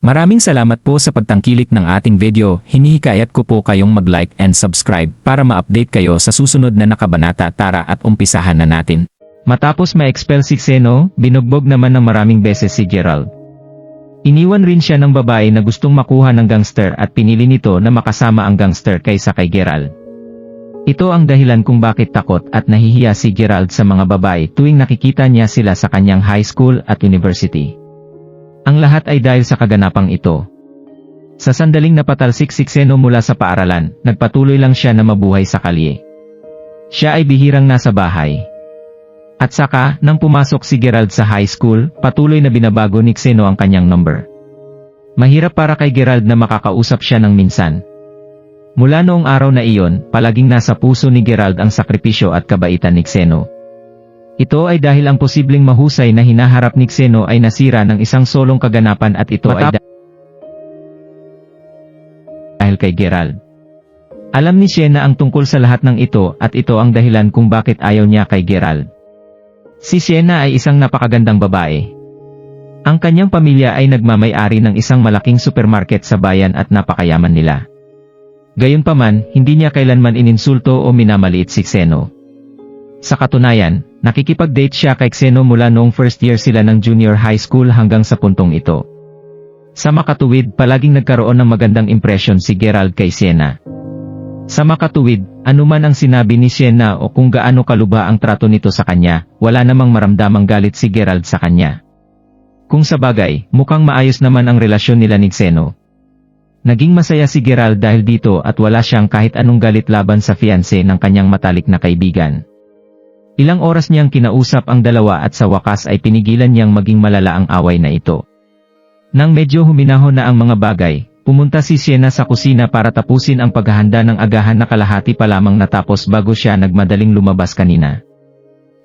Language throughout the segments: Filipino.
Maraming salamat po sa pagtangkilik ng ating video. Hinihikayat ko po kayong mag-like and subscribe para ma-update kayo sa susunod na nakabanata. Tara at umpisahan na natin. Matapos ma-expel si Xeno, binugbog naman ng maraming beses si Gerald. Iniwan rin siya ng babae na gustong makuha ng gangster at pinili nito na makasama ang gangster kaysa kay Gerald. Ito ang dahilan kung bakit takot at nahihiya si Gerald sa mga babae tuwing nakikita niya sila sa kanyang high school at university. Ang lahat ay dahil sa kaganapang ito. Sa sandaling napatalsik si Xeno mula sa paaralan, nagpatuloy lang siya na mabuhay sa kalye. Siya ay bihirang nasa bahay. At saka, nang pumasok si Gerald sa high school, patuloy na binabago ni Xeno ang kanyang number. Mahirap para kay Gerald na makakausap siya ng minsan. Mula noong araw na iyon, palaging nasa puso ni Gerald ang sakripisyo at kabaitan ni Xeno. Ito ay dahil ang posibleng mahusay na hinaharap ni Xeno ay nasira ng isang solong kaganapan at ito ay dahil kay Gerald. Alam ni Sienna ang tungkol sa lahat ng ito at ito ang dahilan kung bakit ayaw niya kay Gerald. Si Sienna ay isang napakagandang babae. Ang kanyang pamilya ay nagmamay-ari ng isang malaking supermarket sa bayan at napakayaman nila. Gayunpaman, hindi niya kailanman ininsulto o minamaliit si Xeno. Sa katunayan, nakikipag-date siya kay Xeno mula noong first year sila ng junior high school hanggang sa puntong ito. Sa makatuwid, palaging nagkaroon ng magandang impresyon si Gerald kay Sienna. Sa makatuwid, anuman ang sinabi ni Sienna o kung gaano kaluba ang trato nito sa kanya, wala namang maramdamang galit si Gerald sa kanya. Kung sa bagay, mukhang maayos naman ang relasyon nila ni Xeno. Naging masaya si Gerald dahil dito at wala siyang kahit anong galit laban sa fiancé ng kanyang matalik na kaibigan. Ilang oras niyang kinausap ang dalawa at sa wakas ay pinigilan niyang maging malala ang away na ito. Nang medyo huminahon na ang mga bagay, pumunta si Sienna sa kusina para tapusin ang paghahanda ng agahan na kalahati pa lamang natapos bago siya nagmadaling lumabas kanina.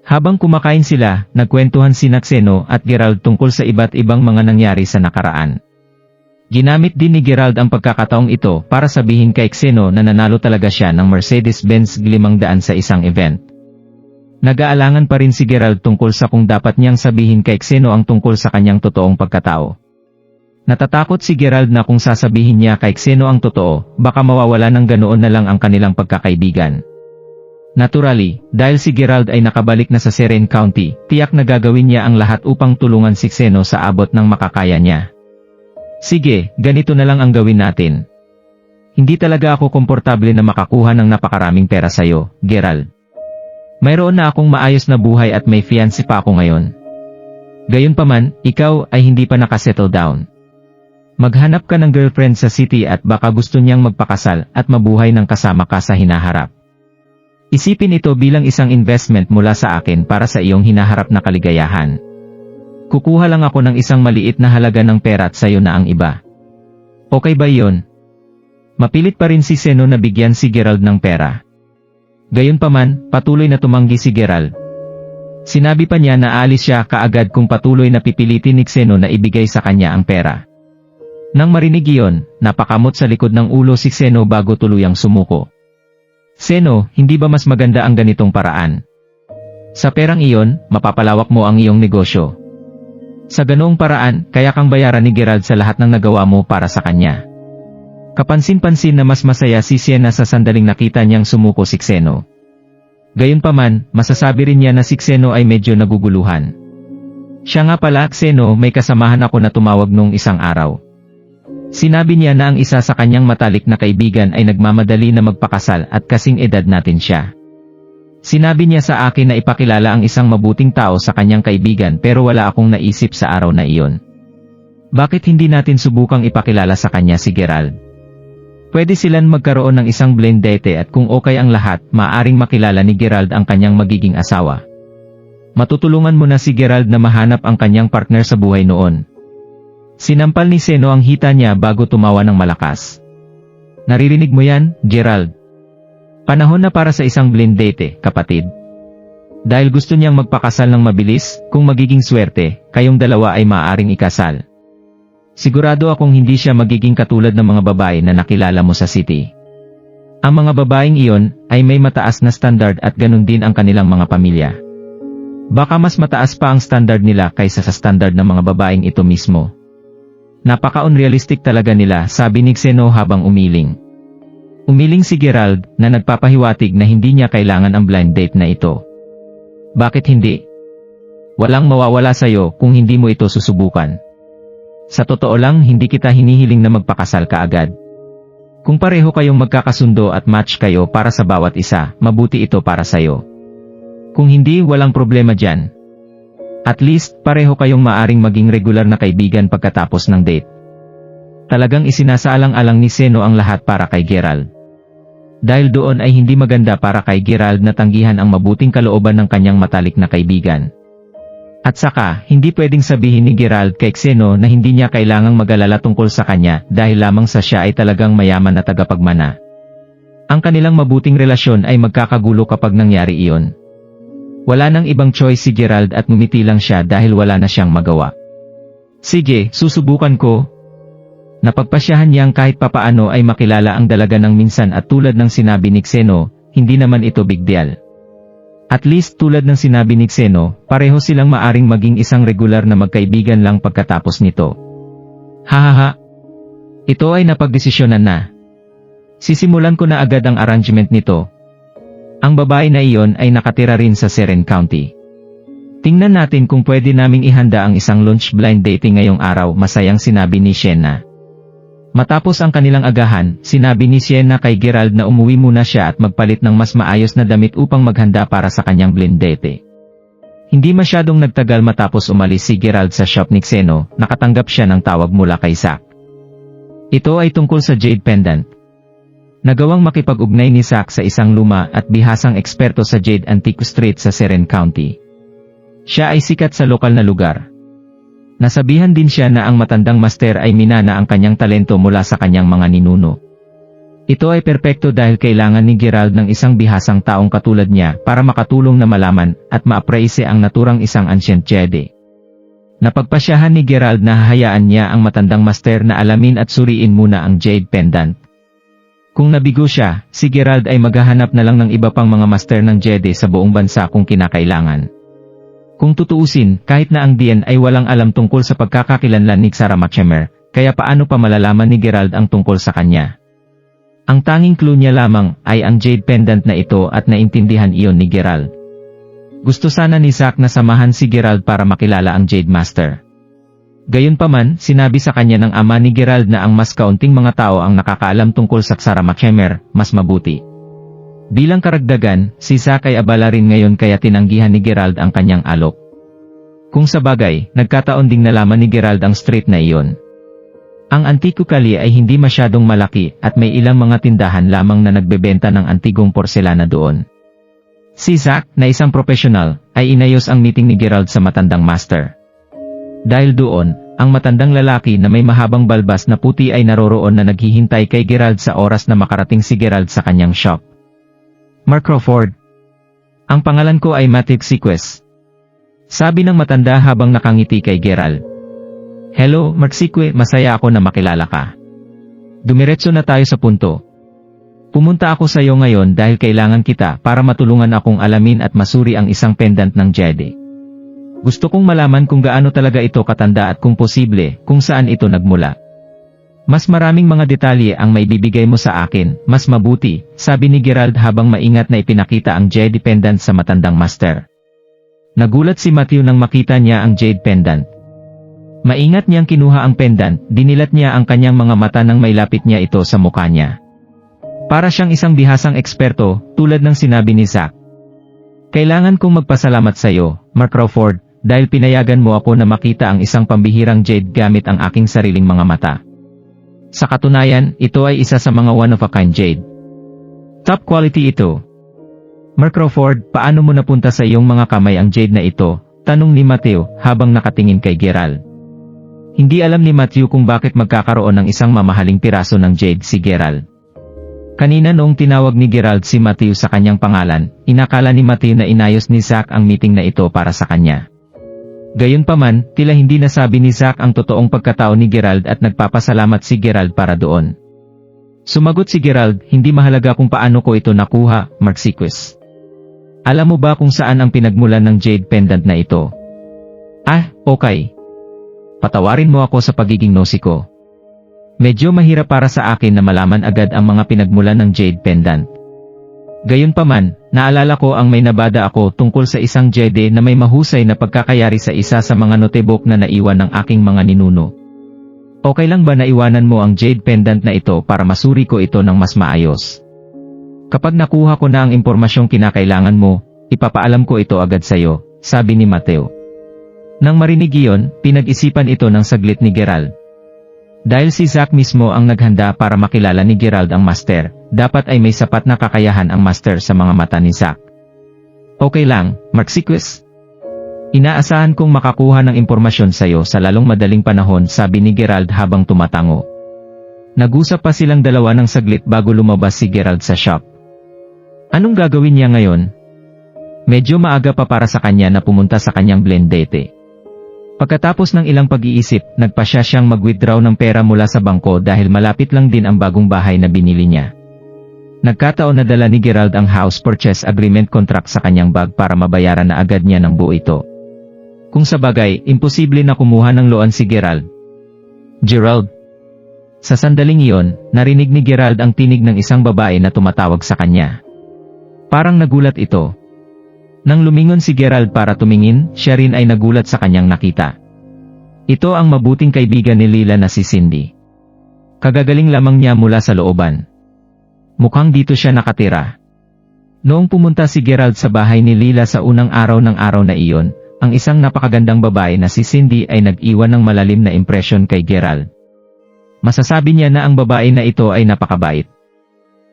Habang kumakain sila, nagkwentuhan sina Xeno at Gerald tungkol sa iba't ibang mga nangyari sa nakaraan. Ginamit din ni Gerald ang pagkakataong ito para sabihin kay Xeno na nanalo talaga siya ng Mercedes-Benz G500 sa isang event. Nag-aalangan pa rin si Gerald tungkol sa kung dapat niyang sabihin kay Xeno ang tungkol sa kanyang totoong pagkatao. Natatakot si Gerald na kung sasabihin niya kay Xeno ang totoo, baka mawawala ng ganoon na lang ang kanilang pagkakaibigan. Naturally, dahil si Gerald ay nakabalik na sa Serene County, tiyak na gagawin niya ang lahat upang tulungan si Xeno sa abot ng makakaya niya. Sige, ganito na lang ang gawin natin. Hindi talaga ako komportable na makakuha ng napakaraming pera sa'yo, Gerald. Mayroon na akong maayos na buhay at may fiancé pa ako ngayon. Gayunpaman, ikaw ay hindi pa nakasettle down. Maghanap ka ng girlfriend sa city at baka gusto niyang magpakasal at mabuhay ng kasama ka sa hinaharap. Isipin ito bilang isang investment mula sa akin para sa iyong hinaharap na kaligayahan. Kukuha lang ako ng isang maliit na halaga ng pera at sayo na ang iba. Okay ba iyon? Mapilit pa rin si Xeno na bigyan si Gerald ng pera. Gayunpaman, patuloy na tumanggi si Gerald. Sinabi pa niya na aalis siya kaagad kung patuloy na pipilitin ni Xeno na ibigay sa kanya ang pera. Nang marinig iyon, napakamot sa likod ng ulo si Xeno bago tuluyang sumuko. Xeno, hindi ba mas maganda ang ganitong paraan? Sa perang iyon, mapapalawak mo ang iyong negosyo. Sa ganoong paraan, kaya kang bayaran ni Gerald sa lahat ng nagawa mo para sa kanya. Kapansin-pansin na mas masaya si Sienna sa sandaling nakita niyang sumuko si Xeno. Gayunpaman, masasabi rin niya na si Xeno ay medyo naguguluhan. Siya nga pala, Xeno, may kasamahan ako na tumawag noong isang araw. Sinabi niya na ang isa sa kanyang matalik na kaibigan ay nagmamadali na magpakasal at kasing edad natin siya. Sinabi niya sa akin na ipakilala ang isang mabuting tao sa kanyang kaibigan pero wala akong naisip sa araw na iyon. Bakit hindi natin subukang ipakilala sa kanya si Gerald? Pwede silang magkaroon ng isang blind date at kung okay ang lahat, maaaring makilala ni Gerald ang kanyang magiging asawa. Matutulungan mo na si Gerald na mahanap ang kanyang partner sa buhay noon. Sinampal ni Xeno ang hita niya bago tumawa ng malakas. Naririnig mo yan, Gerald? Panahon na para sa isang blind date, kapatid. Dahil gusto niyang magpakasal ng mabilis, kung magiging swerte, kayong dalawa ay maaaring ikasal. Sigurado akong hindi siya magiging katulad ng mga babae na nakilala mo sa city. Ang mga babaeng iyon ay may mataas na standard at ganun din ang kanilang mga pamilya. Baka mas mataas pa ang standard nila kaysa sa standard ng mga babaeng ito mismo. Napaka-unrealistic talaga nila, sabi ni Xeno habang umiling. Umiling si Gerald na nagpapahiwatig na hindi niya kailangan ang blind date na ito. Bakit hindi? Walang mawawala sa'yo kung hindi mo ito susubukan. Sa totoo lang, hindi kita hinihiling na magpakasal kaagad. Kung pareho kayong magkakasundo at match kayo para sa bawat isa, mabuti ito para sa'yo. Kung hindi, walang problema dyan. At least, pareho kayong maaring maging regular na kaibigan pagkatapos ng date. Talagang isinasaalang-alang ni Xeno ang lahat para kay Gerald. Dahil doon ay hindi maganda para kay Gerald na tanggihan ang mabuting kalooban ng kanyang matalik na kaibigan. At saka, hindi pwedeng sabihin ni Gerald kay Xeno na hindi niya kailangang mag-alala tungkol sa kanya dahil lamang sa siya ay talagang mayaman na tagapagmana. Ang kanilang mabuting relasyon ay magkakagulo kapag nangyari iyon. Wala nang ibang choice si Gerald at ngumiti lang siya dahil wala na siyang magawa. Sige, susubukan ko. Napagpasyahan niyang kahit papaano ay makilala ang dalaga ng minsan at tulad ng sinabi ni Xeno, hindi naman ito big deal. At least tulad ng sinabi ni Xeno, pareho silang maaring maging isang regular na magkaibigan lang pagkatapos nito. Hahaha. Ito ay napagdesisyonan na. Sisimulan ko na agad ang arrangement nito. Ang babae na iyon ay nakatira rin sa Seren County. Tingnan natin kung pwede naming ihanda ang isang lunch blind dating ngayong araw, masayang sinabi ni Sienna. Matapos ang kanilang agahan, sinabi ni Sienna kay Gerald na umuwi muna siya at magpalit ng mas maayos na damit upang maghanda para sa kanyang blind date. Hindi masyadong nagtagal matapos umalis si Gerald sa shop ni Xeno, nakatanggap siya ng tawag mula kay Zack. Ito ay tungkol sa Jade Pendant. Nagawang makipag-ugnay ni Zack sa isang luma at bihasang eksperto sa Jade Antique Street sa Seren County. Siya ay sikat sa lokal na lugar. Nasabihan din siya na ang matandang master ay minana ang kanyang talento mula sa kanyang mga ninuno. Ito ay perpekto dahil kailangan ni Gerald ng isang bihasang taong katulad niya para makatulong na malaman at ma-appraise ang naturang isang ancient Jade. Napagpasyahan ni Gerald na hahayaan niya ang matandang master na alamin at suriin muna ang Jade Pendant. Kung nabigo siya, si Gerald ay maghahanap na lang ng iba pang mga master ng Jade sa buong bansa kung kinakailangan. Kung tutuusin, kahit na ang Dian ay walang alam tungkol sa pagkakakilanlan ni Sarah Machemer, kaya paano pa malalaman ni Gerald ang tungkol sa kanya? Ang tanging clue niya lamang ay ang Jade Pendant na ito at naintindihan iyon ni Gerald. Gusto sana ni Zack na samahan si Gerald para makilala ang Jade Master. Gayunpaman, sinabi sa kanya ng ama ni Gerald na ang mas kaunting mga tao ang nakakaalam tungkol sa Sarah Machemer, mas mabuti. Bilang karagdagan, si Zack ay abala rin ngayon kaya tinanggihan ni Gerald ang kanyang alok. Kung sa bagay, nagkataon ding nalaman ni Gerald ang street na iyon. Ang Antico Calle ay hindi masyadong malaki at may ilang mga tindahan lamang na nagbebenta ng antigong porselana doon. Si Zack, na isang profesional, ay inayos ang meeting ni Gerald sa matandang master. Dahil doon, ang matandang lalaki na may mahabang balbas na puti ay naroroon na naghihintay kay Gerald sa oras na makarating si Gerald sa kanyang shop. Mark Crawford. Ang pangalan ko ay Matic Siquez. Sabi ng matanda habang nakangiti kay Gerald. Hello, Mark Sique, masaya ako na makilala ka. Dumiretso na tayo sa punto. Pumunta ako sa iyo ngayon dahil kailangan kita para matulungan akong alamin at masuri ang isang pendant ng Jade. Gusto kong malaman kung gaano talaga ito katanda at kung posible, kung saan ito nagmula. Mas maraming mga detalye ang maibibigay mo sa akin, mas mabuti, sabi ni Gerald habang maingat na ipinakita ang Jade Pendant sa matandang master. Nagulat si Matthew nang makita niya ang Jade Pendant. Maingat niyang kinuha ang pendant, dinilat niya ang kanyang mga mata nang mailapit niya ito sa mukha niya. Para siyang isang bihasang eksperto, tulad ng sinabi ni Zack. Kailangan kong magpasalamat sa iyo, Mark Crawford, dahil pinayagan mo ako na makita ang isang pambihirang Jade gamit ang aking sariling mga mata. Sa katunayan, ito ay isa sa mga one-of-a-kind Jade. Top quality ito. Mark Crawford, paano mo napunta sa iyong mga kamay ang Jade na ito? Tanong ni Matthew habang nakatingin kay Gerald. Hindi alam ni Matthew kung bakit magkakaroon ng isang mamahaling piraso ng Jade si Gerald. Kanina noong tinawag ni Gerald si Matthew sa kanyang pangalan, inakala ni Matthew na inayos ni Zack ang meeting na ito para sa kanya. Gayunpaman, tila hindi nasabi ni Zack ang totoong pagkatao ni Gerald at nagpapasalamat si Gerald para doon. Sumagot si Gerald, hindi mahalaga kung paano ko ito nakuha, Mark Siquez. Alam mo ba kung saan ang pinagmulan ng Jade Pendant na ito? Ah, okay. Patawarin mo ako sa pagiging nosy ko. Medyo mahirap para sa akin na malaman agad ang mga pinagmulan ng jade pendant. Gayunpaman, naalala ko ang may nabada ako tungkol sa isang jade na may mahusay na pagkakayari sa isa sa mga notebook na naiwan ng aking mga ninuno. Okay lang ba na iwanan mo ang jade pendant na ito para masuri ko ito ng mas maayos? Kapag nakuha ko na ang impormasyong kinakailangan mo, ipapaalam ko ito agad sa'yo, sabi ni Mateo. Nang marinig iyon, pinag-isipan ito ng saglit ni Gerald. Dahil si Zack mismo ang naghanda para makilala ni Gerald ang master, dapat ay may sapat na kakayahan ang master sa mga mata ni Zack. Okay lang, Marxiquez. Inaasahan kong makakuha ng impormasyon sa'yo sa lalong madaling panahon, sabi ni Gerald habang tumatango. Nag-usap pa silang dalawa ng saglit bago lumabas si Gerald sa shop. Anong gagawin niya ngayon? Medyo maaga pa para sa kanya na pumunta sa kanyang blind date. Pagkatapos ng ilang pag-iisip, nagpasya siyang mag-withdraw ng pera mula sa bangko dahil malapit lang din ang bagong bahay na binili niya. Nagkataon na dala ni Gerald ang house purchase agreement contract sa kanyang bag para mabayaran na agad niya ng buo ito. Kung sa bagay, imposible na kumuha ng loan si Gerald. Gerald. Sa sandaling iyon, narinig ni Gerald ang tinig ng isang babae na tumatawag sa kanya. Parang nagulat ito. Nang lumingon si Gerald para tumingin, siya rin ay nagulat sa kanyang nakita. Ito ang mabuting kaibigan ni Lila na si Cindy. Kagagaling lamang niya mula sa looban. Mukhang dito siya nakatira. Noong pumunta si Gerald sa bahay ni Lila sa unang araw ng araw na iyon, ang isang napakagandang babae na si Cindy ay nag-iwan ng malalim na impresyon kay Gerald. Masasabi niya na ang babae na ito ay napakabait.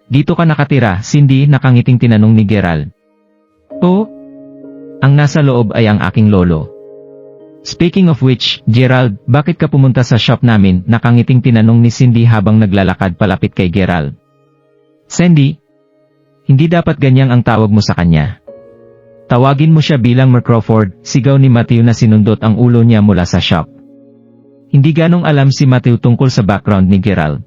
Dito ka nakatira, Cindy, nakangiting tinanong ni Gerald. Oo. Ang nasa loob ay ang aking lolo. Speaking of which, Gerald, bakit ka pumunta sa shop namin? Nakangiting tinanong ni Cindy habang naglalakad palapit kay Gerald. Cindy, hindi dapat ganyang ang tawag mo sa kanya. Tawagin mo siya bilang Mark Crawford, sigaw ni Matthew na sinundot ang ulo niya mula sa shop. Hindi ganong alam si Matthew tungkol sa background ni Gerald.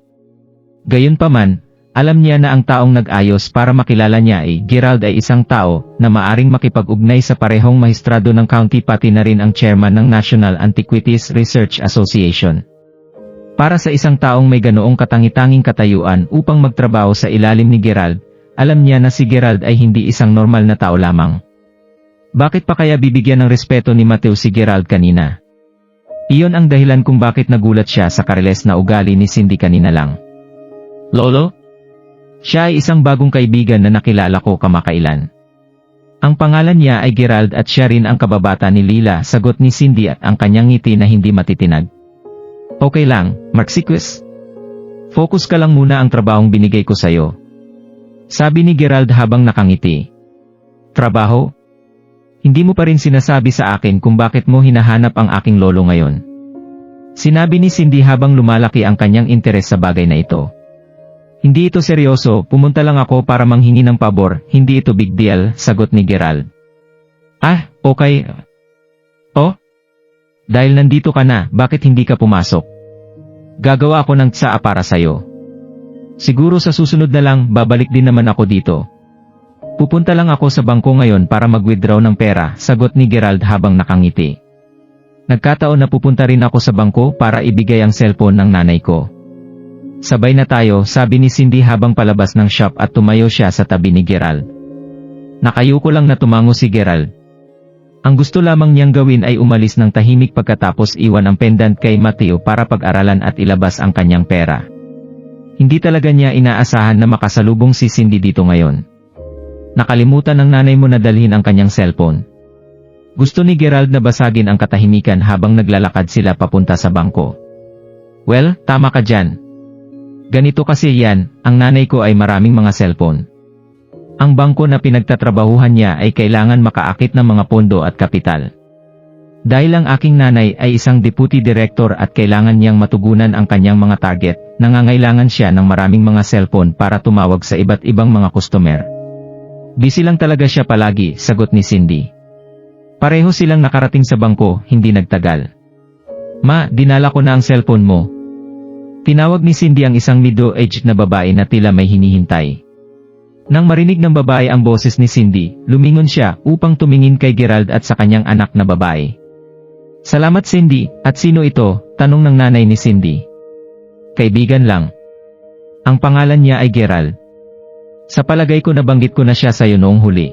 Gayunpaman, alam niya na ang taong nag-ayos para makilala niya Gerald ay isang tao na maaring makipag-ugnay sa parehong mahistrado ng county pati na rin ang chairman ng National Antiquities Research Association. Para sa isang taong may ganoong katangi-tanging katayuan upang magtrabaho sa ilalim ni Gerald, alam niya na si Gerald ay hindi isang normal na tao lamang. Bakit pa kaya bibigyan ng respeto ni Matthew si Gerald kanina? Iyon ang dahilan kung bakit nagulat siya sa kariles na ugali ni Cindy kanina lang. Lolo? Siya ay isang bagong kaibigan na nakilala ko kamakailan. Ang pangalan niya ay Gerald at siya rin ang kababata ni Lila, sagot ni Cindy at ang kanyang ngiti na hindi matitinag. Okay lang, Marxiquez. Focus ka lang muna ang trabahong binigay ko sa'yo. Sabi ni Gerald habang nakangiti. Trabaho? Hindi mo pa rin sinasabi sa akin kung bakit mo hinahanap ang aking lolo ngayon. Sinabi ni Cindy habang lumalaki ang kanyang interes sa bagay na ito. Hindi ito seryoso, pumunta lang ako para manghingi ng pabor, hindi ito big deal, sagot ni Gerald. Ah, okay. Oh? Dahil nandito ka na, bakit hindi ka pumasok? Gagawa ako ng tsaa para sa'yo. Siguro sa susunod na lang, babalik din naman ako dito. Pupunta lang ako sa bangko ngayon para mag-withdraw ng pera, sagot ni Gerald habang nakangiti. Nagkataon na pupunta rin ako sa bangko para ibigay ang cellphone ng nanay ko. Sabay na tayo, sabi ni Cindy habang palabas ng shop at tumayo siya sa tabi ni Gerald. Nakayuko lang na tumango si Gerald. Ang gusto lamang niyang gawin ay umalis ng tahimik pagkatapos iwan ang pendant kay Mateo para pag-aralan at ilabas ang kanyang pera. Hindi talaga niya inaasahan na makasalubong si Cindy dito ngayon. Nakalimutan ng nanay mo na dalhin ang kanyang cellphone. Gusto ni Gerald na basagin ang katahimikan habang naglalakad sila papunta sa bangko. Well, tama ka dyan. Ganito kasi yan, ang nanay ko ay maraming mga cellphone. Ang bangko na pinagtatrabahuhan niya ay kailangan makaakit ng mga pondo at kapital. Dahil ang aking nanay ay isang deputy director at kailangan niyang matugunan ang kanyang mga target, nangangailangan siya ng maraming mga cellphone para tumawag sa iba't ibang mga customer. Busy lang talaga siya palagi, sagot ni Cindy. Pareho silang nakarating sa bangko, hindi nagtagal. Ma, dinala ko na ang cellphone mo. Tinawag ni Cindy ang isang middle-aged na babae na tila may hinihintay. Nang marinig ng babae ang boses ni Cindy, lumingon siya upang tumingin kay Gerald at sa kanyang anak na babae. Salamat Cindy, at sino ito? Tanong ng nanay ni Cindy. Kaibigan lang. Ang pangalan niya ay Gerald. Sa palagay ko nabanggit ko na siya sa iyo noong huli.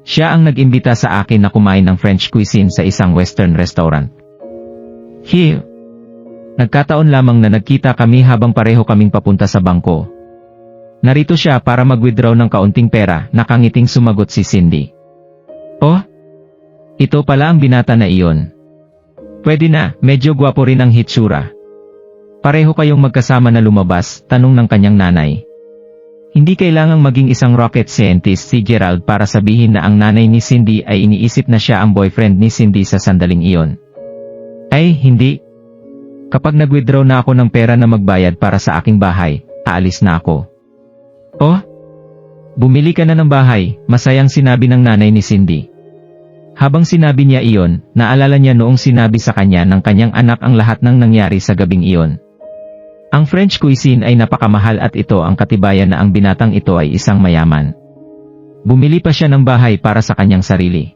Siya ang nag-imbita sa akin na kumain ng French cuisine sa isang western restaurant. Nagkataon lamang na nagkita kami habang pareho kaming papunta sa bangko. Narito siya para mag-withdraw ng kaunting pera, nakangiting sumagot si Cindy. Oh? Ito pala ang binata na iyon. Pwede na, medyo gwapo rin ang hitsura. Pareho kayong magkasama na lumabas, tanong ng kanyang nanay. Hindi kailangang maging isang rocket scientist si Gerald para sabihin na ang nanay ni Cindy ay iniisip na siya ang boyfriend ni Cindy sa sandaling iyon. Ay, hindi. Kapag nag-withdraw na ako ng pera na magbayad para sa aking bahay, aalis na ako. Oh? Bumili ka na ng bahay, masayang sinabi ng nanay ni Cindy. Habang sinabi niya iyon, naalala niya noong sinabi sa kanya ng kanyang anak ang lahat ng nangyari sa gabing iyon. Ang French cuisine ay napakamahal at ito ang katibayan na ang binatang ito ay isang mayaman. Bumili pa siya ng bahay para sa kanyang sarili.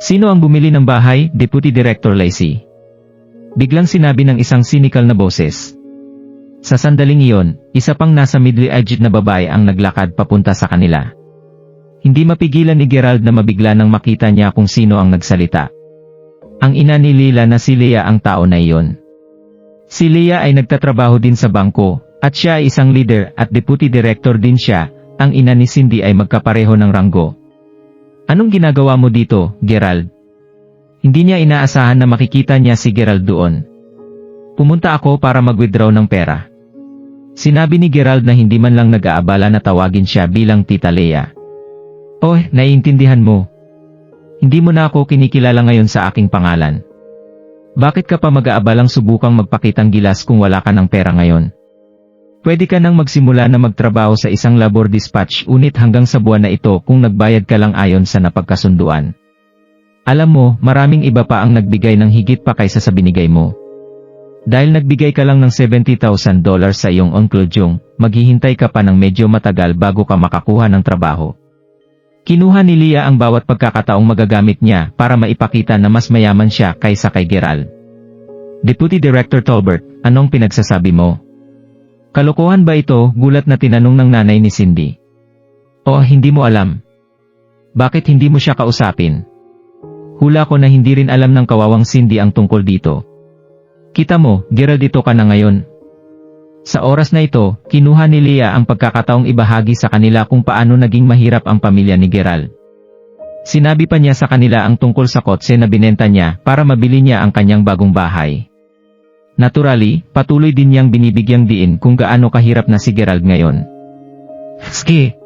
Sino ang bumili ng bahay? Deputy Director Lacey. Biglang sinabi ng isang cynical na boses. Sa sandaling iyon, isa pang nasa middle-aged na babae ang naglakad papunta sa kanila. Hindi mapigilan ni Gerald na mabigla nang makita niya kung sino ang nagsalita. Ang ina ni Lila na si Leah ang tao na iyon. Si Leah ay nagtatrabaho din sa bangko, at siya ay isang leader at deputy director din siya. Ang ina ni Cindy ay magkapareho ng ranggo. Anong ginagawa mo dito, Gerald? Hindi niya inaasahan na makikita niya si Gerald doon. Pumunta ako para mag-withdraw ng pera. Sinabi ni Gerald na hindi man lang nag-aabala na tawagin siya bilang Tita Leah. Oh, naiintindihan mo. Hindi mo na ako kinikilala ngayon sa aking pangalan. Bakit ka pa mag-aabalang subukang magpakitang gilas kung wala ka ng pera ngayon? Pwede ka nang magsimula na magtrabaho sa isang labor dispatch unit hanggang sa buwan na ito kung nagbayad ka lang ayon sa napagkasunduan. Alam mo, maraming iba pa ang nagbigay ng higit pa kaysa sa binigay mo. Dahil nagbigay ka lang ng $70,000 sa iyong Uncle Jung, maghihintay ka pa ng medyo matagal bago ka makakuha ng trabaho. Kinuha ni Leah ang bawat pagkakataong magagamit niya para maipakita na mas mayaman siya kaysa kay Gerald. Deputy Director Tolbert, anong pinagsasabi mo? Kalokohan ba ito? Gulat na tinanong ng nanay ni Cindy. O hindi mo alam? Bakit hindi mo siya kausapin? Hula ko na hindi rin alam ng kawawang Cindy ang tungkol dito. Kita mo, Gerald, dito ka na ngayon. Sa oras na ito, kinuha ni Leah ang pagkakataong ibahagi sa kanila kung paano naging mahirap ang pamilya ni Gerald. Sinabi pa niya sa kanila ang tungkol sa kotse na binenta niya para mabili niya ang kanyang bagong bahay. Naturally, patuloy din niyang binibigyang diin kung gaano kahirap na si Gerald ngayon. Ski!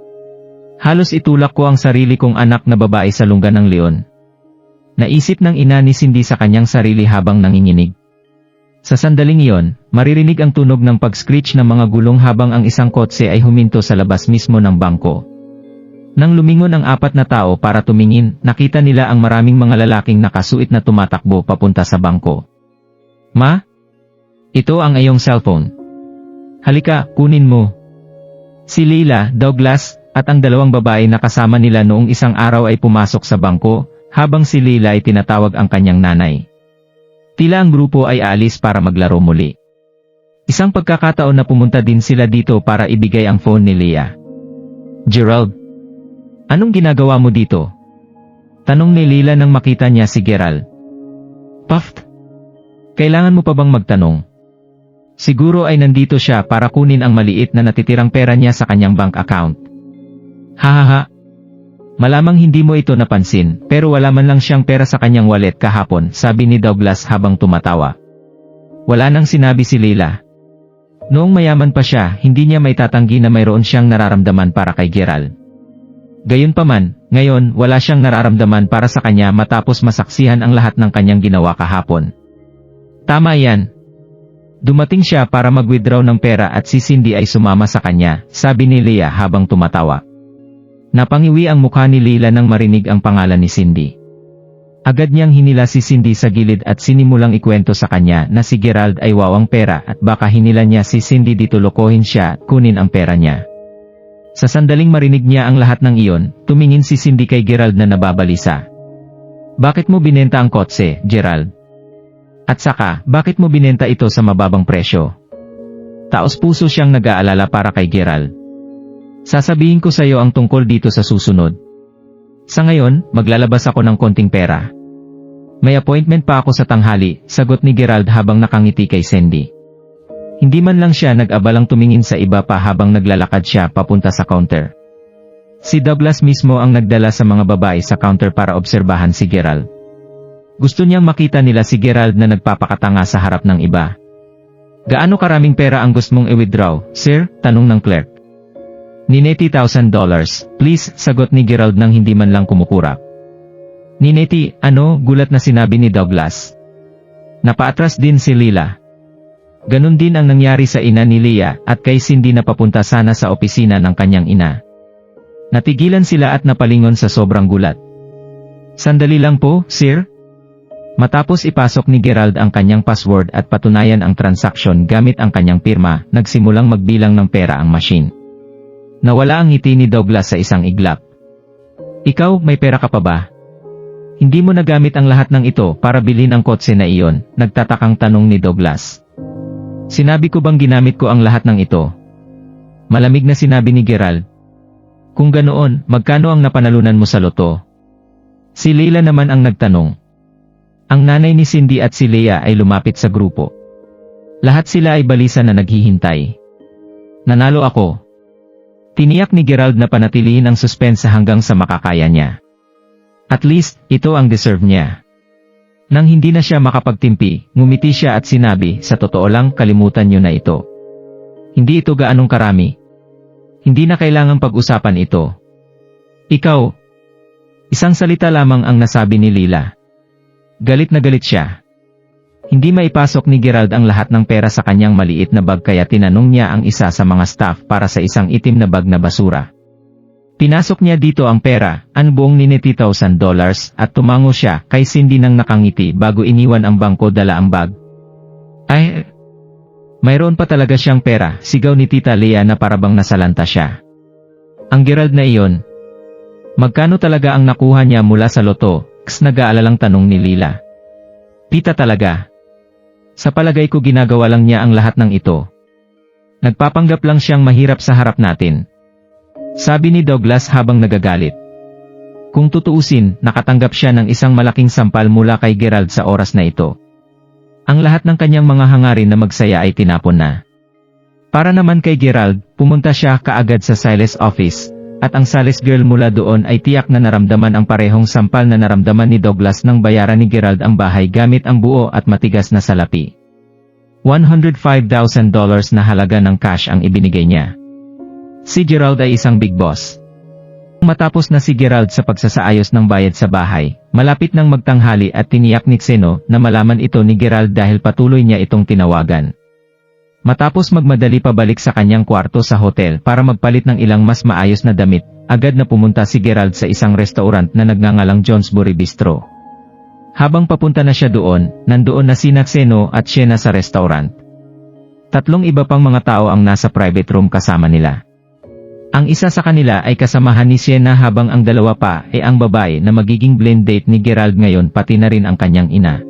Halos itulak ko ang sarili kong anak na babae sa lungga ng leon. Naisip ng ina ni Cindy sa kanyang sarili habang nanginginig. Sa sandaling iyon, maririnig ang tunog ng pag-screech ng mga gulong habang ang isang kotse ay huminto sa labas mismo ng bangko. Nang lumingon ang apat na tao para tumingin, nakita nila ang maraming mga lalaking nakasuit na tumatakbo papunta sa bangko. Ma? Ito ang iyong cellphone. Halika, kunin mo. Si Leila, Douglas, at ang dalawang babae na kasama nila noong isang araw ay pumasok sa bangko, habang si Leila ay tinatawag ang kanyang nanay. Tila ang grupo ay aalis para maglaro muli. Isang pagkakataon na pumunta din sila dito para ibigay ang phone ni Leah. Gerald, anong ginagawa mo dito? Tanong ni Leila nang makita niya si Gerald. Puffed. Kailangan mo pa bang magtanong? Siguro ay nandito siya para kunin ang maliit na natitirang pera niya sa kanyang bank account. Hahaha. Malamang hindi mo ito napansin, pero wala man lang siyang pera sa kanyang wallet kahapon, sabi ni Douglas habang tumatawa. Wala nang sinabi si Leila. Noong mayaman pa siya, hindi niya maitatanggi na mayroon siyang nararamdaman para kay Gerald. Gayunpaman, ngayon wala siyang nararamdaman para sa kanya matapos masaksihan ang lahat ng kanyang ginawa kahapon. Tama yan. Dumating siya para mag-withdraw ng pera at si Cindy ay sumama sa kanya, sabi ni Leah habang tumatawa. Napangiwi ang mukha ni Leila nang marinig ang pangalan ni Cindy. Agad niyang hinila si Cindy sa gilid at sinimulang ikwento sa kanya na si Gerald ay wawang pera at baka hinila niya si Cindy dito lokohin siya at kunin ang pera niya. Sa sandaling marinig niya ang lahat ng iyon, tumingin si Cindy kay Gerald na nababalisa. Bakit mo binenta ang kotse, Gerald? At saka, bakit mo binenta ito sa mababang presyo? Taos puso siyang nag-aalala para kay Gerald. Sasabihin ko sa iyo ang tungkol dito sa susunod. Sa ngayon, maglalabas ako ng konting pera. May appointment pa ako sa tanghali, sagot ni Gerald habang nakangiti kay Cindy. Hindi man lang siya nag-abalang tumingin sa iba pa habang naglalakad siya papunta sa counter. Si Douglas mismo ang nagdala sa mga babae sa counter para obserbahan si Gerald. Gusto niyang makita nila si Gerald na nagpapakatanga sa harap ng iba. Gaano karaming pera ang gusto mong i-withdraw, sir? Tanong ng clerk. Ni $90,000, please, sagot ni Gerald nang hindi man lang kumukurap. Ni Nettie, ano? Gulat na sinabi ni Douglas. Napaatras din si Lila. Ganon din ang nangyari sa ina ni Leah at kay Cindy na papunta sana sa opisina ng kanyang ina. Natigilan sila at napalingon sa sobrang gulat. Sandali lang po, sir. Matapos ipasok ni Gerald ang kanyang password at patunayan ang transaksyon gamit ang kanyang pirma, nagsimulang magbilang ng pera ang machine. Nawala ang ngiti ni Douglas sa isang iglap. Ikaw, may pera ka pa ba? Hindi mo nagamit ang lahat ng ito para bilhin ang kotse na iyon, nagtatakang tanong ni Douglas. Sinabi ko bang ginamit ko ang lahat ng ito? Malamig na sinabi ni Gerald. Kung ganoon, magkano ang napanalunan mo sa loto? Si Leila naman ang nagtanong. Ang nanay ni Cindy at si Leah ay lumapit sa grupo. Lahat sila ay balisa na naghihintay. Nanalo ako. Tiniyak ni Gerald na panatilihin ang suspensa hanggang sa makakaya niya. At least, ito ang deserve niya. Nang hindi na siya makapagtimpi, ngumiti siya at sinabi, sa totoo lang, kalimutan niyo na ito. Hindi ito gaanong karami. Hindi na kailangang pag-usapan ito. Ikaw. Isang salita lamang ang nasabi ni Lila. Galit na galit siya. Hindi maipasok ni Gerald ang lahat ng pera sa kanyang maliit na bag kaya tinanong niya ang isa sa mga staff para sa isang itim na bag na basura. Pinasok niya dito ang pera, ang buong $90,000 at tumango siya kay Cindy nang nakangiti bago iniwan ang bangko dala ang bag. Ay, mayroon pa talaga siyang pera, sigaw ni Tita Leah na parabang nasalanta siya. Ang Gerald na iyon. Magkano talaga ang nakuha niya mula sa loto? Nag-aalalang tanong ni Lila. Pita talaga. Sa palagay ko ginagawa lang niya ang lahat ng ito. Nagpapanggap lang siyang mahirap sa harap natin. Sabi ni Douglas habang nagagalit. Kung tutuusin, nakatanggap siya ng isang malaking sampal mula kay Gerald sa oras na ito. Ang lahat ng kanyang mga hangarin na magsaya ay tinapon na. Para naman kay Gerald, pumunta siya kaagad sa Silas office. At ang sales girl mula doon ay tiyak na naramdaman ang parehong sampal na naramdaman ni Douglas nang bayaran ni Gerald ang bahay gamit ang buo at matigas na salapi. $105,000 na halaga ng cash ang ibinigay niya. Si Gerald ay isang big boss. Matapos na si Gerald sa pagsasaayos ng bayad sa bahay, malapit nang magtanghali at tiniyak ni Xeno na malaman ito ni Gerald dahil patuloy niya itong tinawagan. Matapos magmadali pabalik sa kanyang kwarto sa hotel para magpalit ng ilang mas maayos na damit, agad na pumunta si Gerald sa isang restaurant na nagngangalang Johnsbury Bistro. Habang papunta na siya doon, nandoon na sina Xeno at Sienna sa restaurant. 3 iba pang mga tao ang nasa private room kasama nila. Ang isa sa kanila ay kasamahan ni Sienna habang ang 2 pa ay ang babae na magiging blind date ni Gerald ngayon pati na rin ang kanyang ina.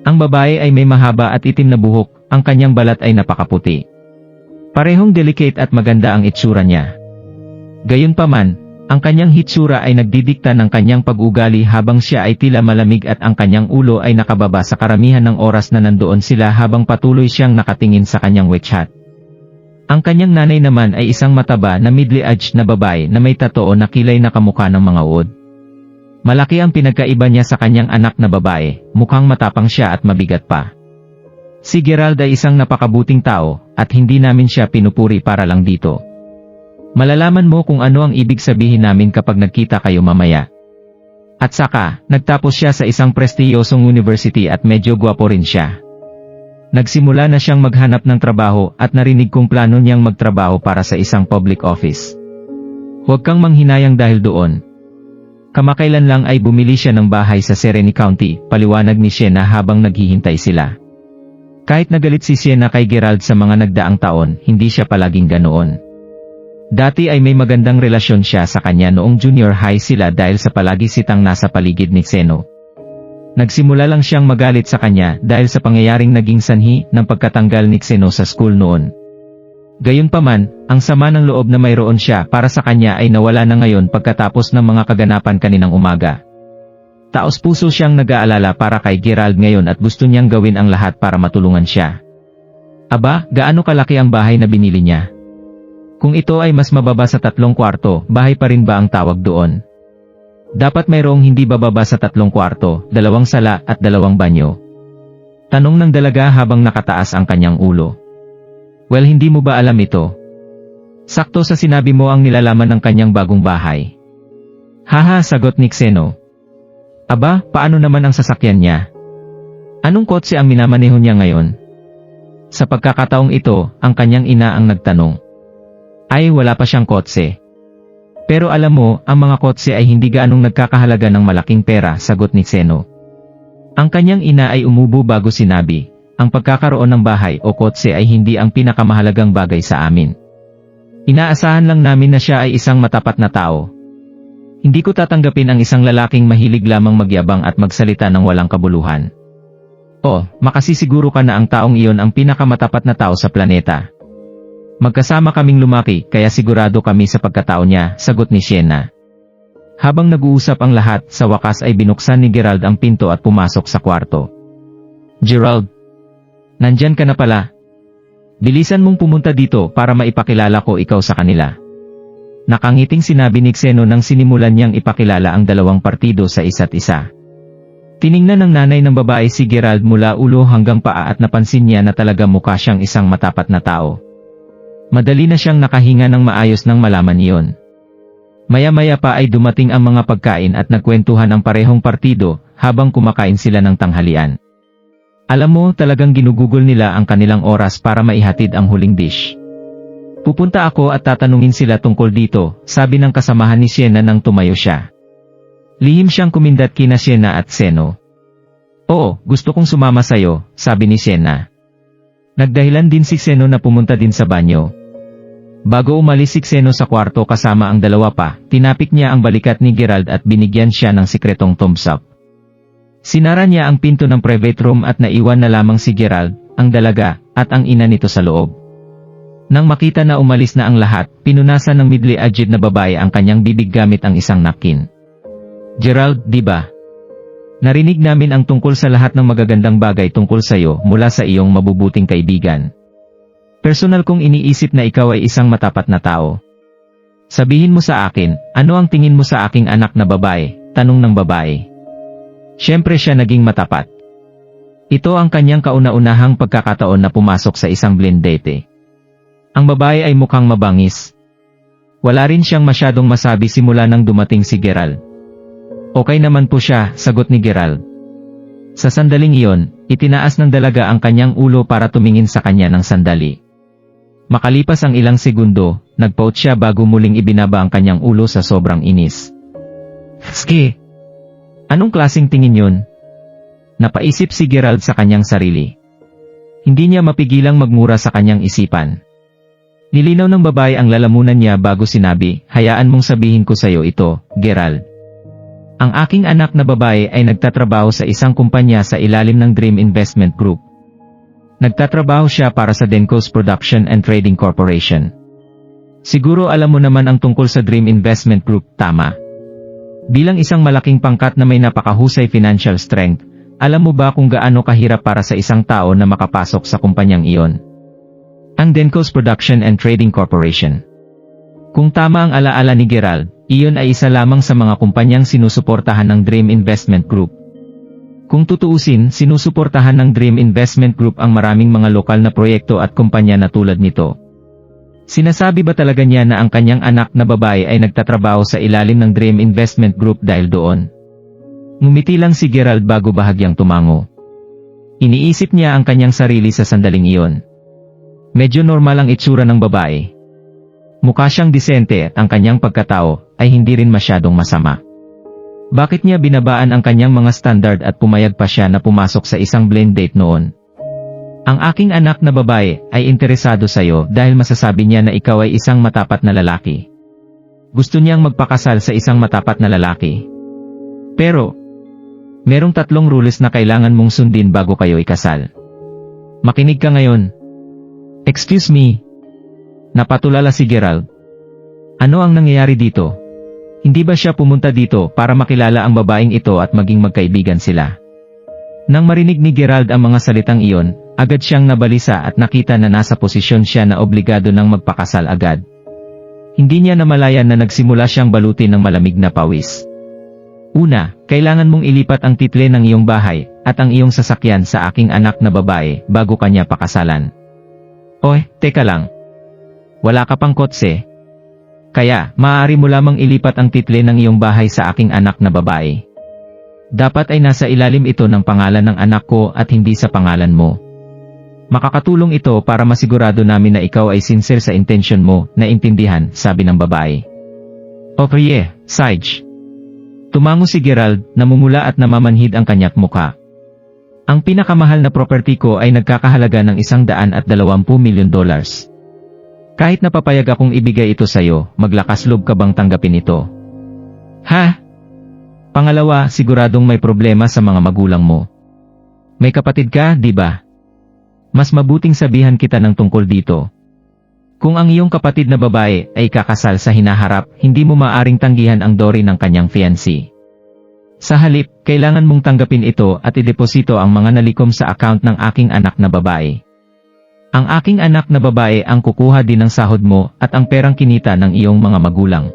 Ang babae ay may mahaba at itim na buhok, ang kanyang balat ay napakaputi. Parehong delicate at maganda ang itsura niya. Gayunpaman, ang kanyang hitsura ay nagdidikta ng kanyang pag-ugali habang siya ay tila malamig at ang kanyang ulo ay nakababa sa karamihan ng oras na nandoon sila habang patuloy siyang nakatingin sa kanyang wechat. Ang kanyang nanay naman ay isang mataba na middle-aged na babae na may tattoo na kilay na kamukha ng mga uod. Malaki ang pinagkaiba niya sa kanyang anak na babae, mukhang matapang siya at mabigat pa. Si Gerald ay isang napakabuting tao, at hindi namin siya pinupuri para lang dito. Malalaman mo kung ano ang ibig sabihin namin kapag nagkita kayo mamaya. At saka, nagtapos siya sa isang prestiyosong university at medyo gwapo rin siya. Nagsimula na siyang maghanap ng trabaho at narinig kong plano niyang magtrabaho para sa isang public office. Huwag kang manghinayang dahil doon. Kamakailan lang ay bumili siya ng bahay sa Sereni County, paliwanag ni Sienna habang naghihintay sila. Kahit nagalit si Sienna kay Gerald sa mga nagdaang taon, hindi siya palaging ganoon. Dati ay may magandang relasyon siya sa kanya noong junior high sila dahil sa palagi sitang nasa paligid ni Xeno. Nagsimula lang siyang magalit sa kanya dahil sa pangyayaring naging sanhi ng pagkatanggal ni Xeno sa school noon. Gayunpaman, ang sama ng loob na mayroon siya para sa kanya ay nawala na ngayon pagkatapos ng mga kaganapan kaninang umaga. Taos-puso siyang nag-aalala para kay Gerald ngayon at gusto niyang gawin ang lahat para matulungan siya. Aba, gaano kalaki ang bahay na binili niya? Kung ito ay mas mababa sa 3 kwarto, bahay pa rin ba ang tawag doon? Dapat mayroong hindi bababa sa 3 kwarto, 2 sala at 2 banyo. Tanong ng dalaga habang nakataas ang kanyang ulo. Well, hindi mo ba alam ito? Sakto sa sinabi mo ang nilalaman ng kanyang bagong bahay. Haha, sagot ni Xeno. Aba, paano naman ang sasakyan niya? Anong kotse ang minamaneho niya ngayon? Sa pagkakataong ito, ang kanyang ina ang nagtanong. Ay, wala pa siyang kotse. Pero alam mo, ang mga kotse ay hindi gaanong nagkakahalaga ng malaking pera, sagot ni Xeno. Ang kanyang ina ay umubo bago sinabi, ang pagkakaroon ng bahay o kotse ay hindi ang pinakamahalagang bagay sa amin. Inaasahan lang namin na siya ay isang matapat na tao. Hindi ko tatanggapin ang isang lalaking mahilig lamang magyabang at magsalita ng walang kabuluhan. O, makasisiguro ka na ang taong iyon ang pinakamatapat na tao sa planeta. Magkasama kaming lumaki kaya sigurado kami sa pagkatao niya, sagot ni Sienna. Habang nag-uusap ang lahat, sa wakas ay binuksan ni Gerald ang pinto at pumasok sa kwarto. Gerald, nandyan ka na pala. Bilisan mong pumunta dito para maipakilala ko ikaw sa kanila. Nakangiting sinabi ni Xeno nang sinimulan niyang ipakilala ang 2 partido sa isa't isa. Tiningnan ng nanay ng babae si Gerald mula ulo hanggang paa at napansin niya na talaga mukha siyang isang matapat na tao. Madali na siyang nakahinga ng maayos nang malaman iyon. Maya-maya pa ay dumating ang mga pagkain at nagkwentuhan ang parehong partido habang kumakain sila ng tanghalian. Alam mo, talagang ginugugol nila ang kanilang oras para maihatid ang huling dish. Pupunta ako at tatanungin sila tungkol dito, sabi ng kasamahan ni Sienna nang tumayo siya. Lihim siyang kumindat kina Sienna at Xeno. Oo, gusto kong sumama sayo, sabi ni Sienna. Nagdahilan din si Xeno na pumunta din sa banyo. Bago umalis si Xeno sa kwarto kasama ang 2 pa, tinapik niya ang balikat ni Gerald at binigyan siya ng sikretong thumbs up. Sinara niya ang pinto ng private room at naiwan na lamang si Gerald, ang dalaga, at ang ina nito sa loob. Nang makita na umalis na ang lahat, pinunasan ng middle-aged na babae ang kanyang bibig gamit ang isang napkin. Gerald, di ba? Narinig namin ang tungkol sa lahat ng magagandang bagay tungkol sa iyo mula sa iyong mabubuting kaibigan. Personal kong iniisip na ikaw ay isang matapat na tao. Sabihin mo sa akin, ano ang tingin mo sa aking anak na babae? Tanong ng babae. Siyempre siya naging matapat. Ito ang kanyang kauna-unahang pagkakataon na pumasok sa isang blind date. Ang babae ay mukhang mabangis. Wala rin siyang masyadong masabi simula nang dumating si Gerald. Okay naman po siya, sagot ni Gerald. Sa sandaling iyon, itinaas ng dalaga ang kanyang ulo para tumingin sa kanya ng sandali. Makalipas ang ilang segundo, nagpout siya bago muling ibinaba ang kanyang ulo sa sobrang inis. Ski! Anong klaseng tingin yun? Napaisip si Gerald sa kanyang sarili. Hindi niya mapigilang magmura sa kanyang isipan. Nilinaw ng babae ang lalamunan niya bago sinabi, hayaan mong sabihin ko sa'yo ito, Gerald. Ang aking anak na babae ay nagtatrabaho sa isang kumpanya sa ilalim ng Dream Investment Group. Nagtatrabaho siya para sa Dencos Production and Trading Corporation. Siguro alam mo naman ang tungkol sa Dream Investment Group, tama? Bilang isang malaking pangkat na may napakahusay financial strength, alam mo ba kung gaano kahirap para sa isang tao na makapasok sa kumpanyang iyon? Ang Dencos Production and Trading Corporation. Kung tama ang alaala ni Gerald, iyon ay isa lamang sa mga kumpanyang sinusuportahan ng Dream Investment Group. Kung tutuusin, sinusuportahan ng Dream Investment Group ang maraming mga lokal na proyekto at kumpanya na tulad nito. Sinasabi ba talaga niya na ang kanyang anak na babae ay nagtatrabaho sa ilalim ng Dream Investment Group dahil doon? Ngumiti lang si Gerald bago bahagyang tumango. Iniisip niya ang kanyang sarili sa sandaling iyon. Medyo normal ang itsura ng babae. Mukha siyang disente at ang kanyang pagkatao ay hindi rin masyadong masama. Bakit niya binabaan ang kanyang mga standard at pumayag pa siya na pumasok sa isang blind date noon? Ang aking anak na babae ay interesado sa iyo dahil masasabi niya na ikaw ay isang matapat na lalaki. Gusto niyang magpakasal sa isang matapat na lalaki. Pero, Merong 3 rules na kailangan mong sundin bago kayo ikasal. Makinig ka ngayon. Excuse me. Napatulala si Gerald. Ano ang nangyayari dito? Hindi ba siya pumunta dito para makilala ang babaeng ito at maging magkaibigan sila? Nang marinig ni Gerald ang mga salitang iyon, agad siyang nabalisa at nakita na nasa posisyon siya na obligado ng magpakasal agad. Hindi niya namalayan na nagsimula siyang balutin ng malamig na pawis. Una, kailangan mong ilipat ang title ng iyong bahay at ang iyong sasakyan sa aking anak na babae bago kanya pakasalan. Oy, teka lang. Wala ka pang kotse. Kaya, maaari mo lamang ilipat ang title ng iyong bahay sa aking anak na babae. Dapat ay nasa ilalim ito ng pangalan ng anak ko at hindi sa pangalan mo. Makakatulong ito para masigurado namin na ikaw ay sincere sa intensyon mo, naintindihan, sabi ng babae. Okay, Sage. Tumango si Gerald, namumula at namamanhid ang kanyak muka. Ang pinakamahal na property ko ay nagkakahalaga ng $120 milyon. Kahit napapayag akong ibigay ito sa'yo, maglakas loob ka bang tanggapin ito? Ha? Pangalawa, siguradong may problema sa mga magulang mo. May kapatid ka, di ba? Mas mabuting sabihan kita ng tungkol dito. Kung ang iyong kapatid na babae ay kakasal sa hinaharap, hindi mo maaring tanggihan ang dowry ng kanyang fiancé. Sa halip, kailangan mong tanggapin ito at ideposito ang mga nalikom sa account ng aking anak na babae. Ang aking anak na babae ang kukuha din ng sahod mo at ang perang kinita ng iyong mga magulang.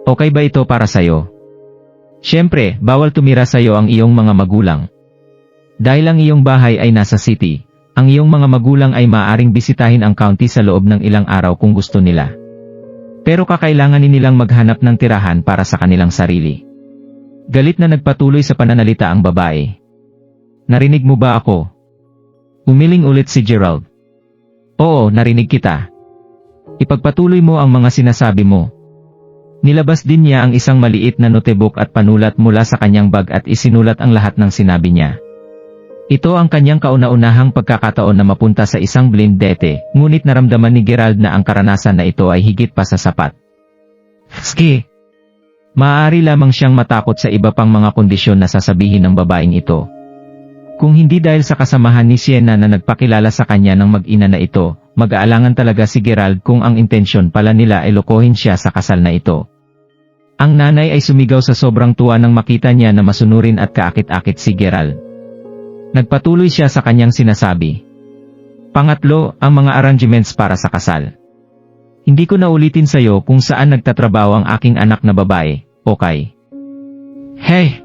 Okay ba ito para sa'yo? Siyempre, bawal tumira sa'yo ang iyong mga magulang. Dahil ang iyong bahay ay nasa city, ang iyong mga magulang ay maaaring bisitahin ang county sa loob ng ilang araw kung gusto nila. Pero kakailanganin nilang maghanap ng tirahan para sa kanilang sarili. Galit na nagpatuloy sa pananalita ang babae. Narinig mo ba ako? Umiling ulit si Gerald. Oo, narinig kita. Ipagpatuloy mo ang mga sinasabi mo. Nilabas din niya ang isang maliit na notebook at panulat mula sa kanyang bag at isinulat ang lahat ng sinabi niya. Ito ang kanyang kauna-unahang pagkakataon na mapunta sa isang blind date, ngunit naramdaman ni Gerald na ang karanasan na ito ay higit pa sa sapat. Ski! Maaari lamang siyang matakot sa iba pang mga kondisyon na sasabihin ng babaeng ito. Kung hindi dahil sa kasamahan ni Sienna na nagpakilala sa kanya ng mag-ina na ito, mag-aalangan talaga si Gerald kung ang intensyon pala nila ay lokohin siya sa kasal na ito. Ang nanay ay sumigaw sa sobrang tuwa nang makita niya na masunurin at kaakit-akit si Gerald. Nagpatuloy siya sa kanyang sinasabi. Pangatlo, ang mga arrangements para sa kasal. Hindi ko na ulitin sa'yo kung saan nagtatrabaho ang aking anak na babae, okay? Hey!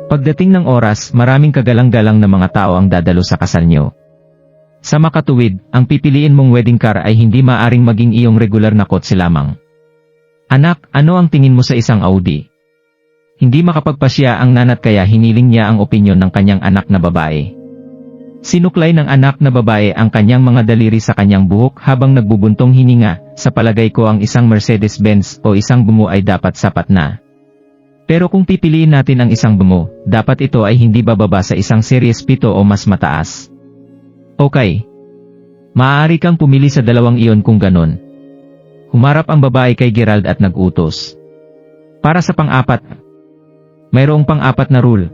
Pagdating ng oras, maraming kagalang-galang na mga tao ang dadalo sa kasal niyo. Sa makatuwid, ang pipiliin mong wedding car ay hindi maaring maging iyong regular na kotse lamang. Anak, ano ang tingin mo sa isang Audi? Hindi makapagpasya ang nanat kaya hiniling niya ang opinyon ng kanyang anak na babae. Sinuklay ng anak na babae ang kanyang mga daliri sa kanyang buhok habang nagbubuntong hininga, sa palagay ko ang isang Mercedes-Benz o isang BMW ay dapat sapat na. Pero kung pipiliin natin ang isang BMW, dapat ito ay hindi bababa sa isang Series 7 o mas mataas. Okay. Maaari kang pumili sa dalawang iyon kung ganon. Humarap ang babae kay Gerald at nag-utos. Para sa pang-apat. Mayroong pang-apat na rule.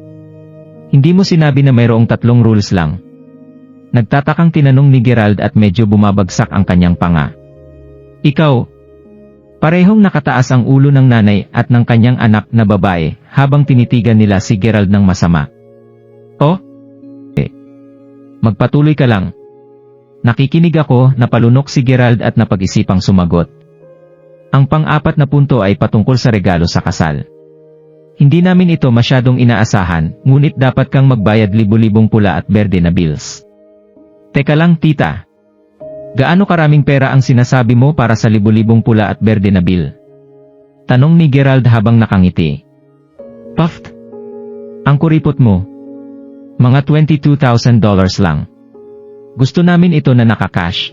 Hindi mo sinabi na mayroong 3 rules lang. Nagtatakang tinanong ni Gerald at medyo bumabagsak ang kanyang panga. Ikaw. Parehong nakataas ang ulo ng nanay at ng kanyang anak na babae habang tinitigan nila si Gerald ng masama. Oh? Magpatuloy ka lang. Nakikinig ako, napalunok si Gerald at napag-isipang sumagot. Ang pang-apat na punto ay patungkol sa regalo sa kasal. Hindi namin ito masyadong inaasahan, ngunit dapat kang magbayad libu-libong pula at berde na bills. Teka lang tita. Gaano karaming pera ang sinasabi mo para sa libu-libong pula at berde na bill? Tanong ni Gerald habang nakangiti. Puffed. Ang kuripot mo. Mga $22,000 lang. Gusto namin ito na naka-cash.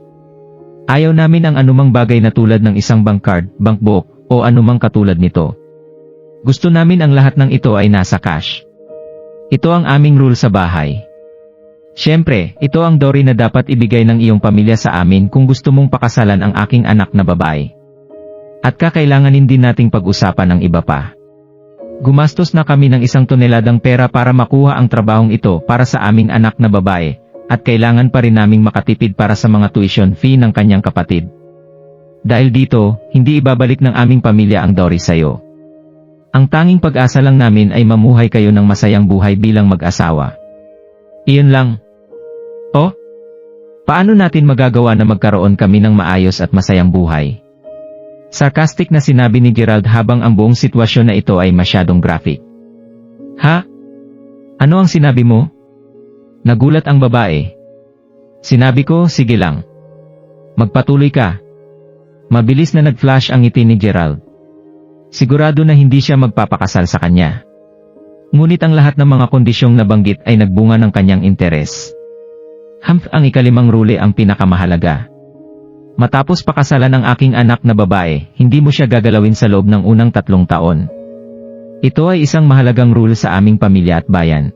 Ayaw namin ang anumang bagay na tulad ng isang bank card, bank book, o anumang katulad nito. Gusto namin ang lahat ng ito ay nasa cash. Ito ang aming rule sa bahay. Siyempre, ito ang dowry na dapat ibigay ng iyong pamilya sa amin kung gusto mong pakasalan ang aking anak na babae. At kakailanganin din nating pag-usapan ng iba pa. Gumastos na kami ng 1 toneladang pera para makuha ang trabahong ito para sa aming anak na babae, at kailangan pa rin naming makatipid para sa mga tuition fee ng kanyang kapatid. Dahil dito, hindi ibabalik ng aming pamilya ang dowry sa'yo. Ang tanging pag-asa lang namin ay mamuhay kayo ng masayang buhay bilang mag-asawa. Iyon lang. Oh? Paano natin magagawa na magkaroon kami ng maayos at masayang buhay? Sarcastic na sinabi ni Gerald habang ang buong sitwasyon na ito ay masyadong graphic. Ha? Ano ang sinabi mo? Nagulat ang babae. Sinabi ko, sige lang. Magpatuloy ka. Mabilis na nag-flash ang ngiti ni Gerald. Sigurado na hindi siya magpapakasal sa kanya. Ngunit ang lahat ng mga kondisyong nabanggit ay nagbunga ng kanyang interes. Ang 5 rule ang pinakamahalaga. Matapos pakasalan ang aking anak na babae, hindi mo siya gagalawin sa loob ng unang 3 taon. Ito ay isang mahalagang rule sa aming pamilya at bayan.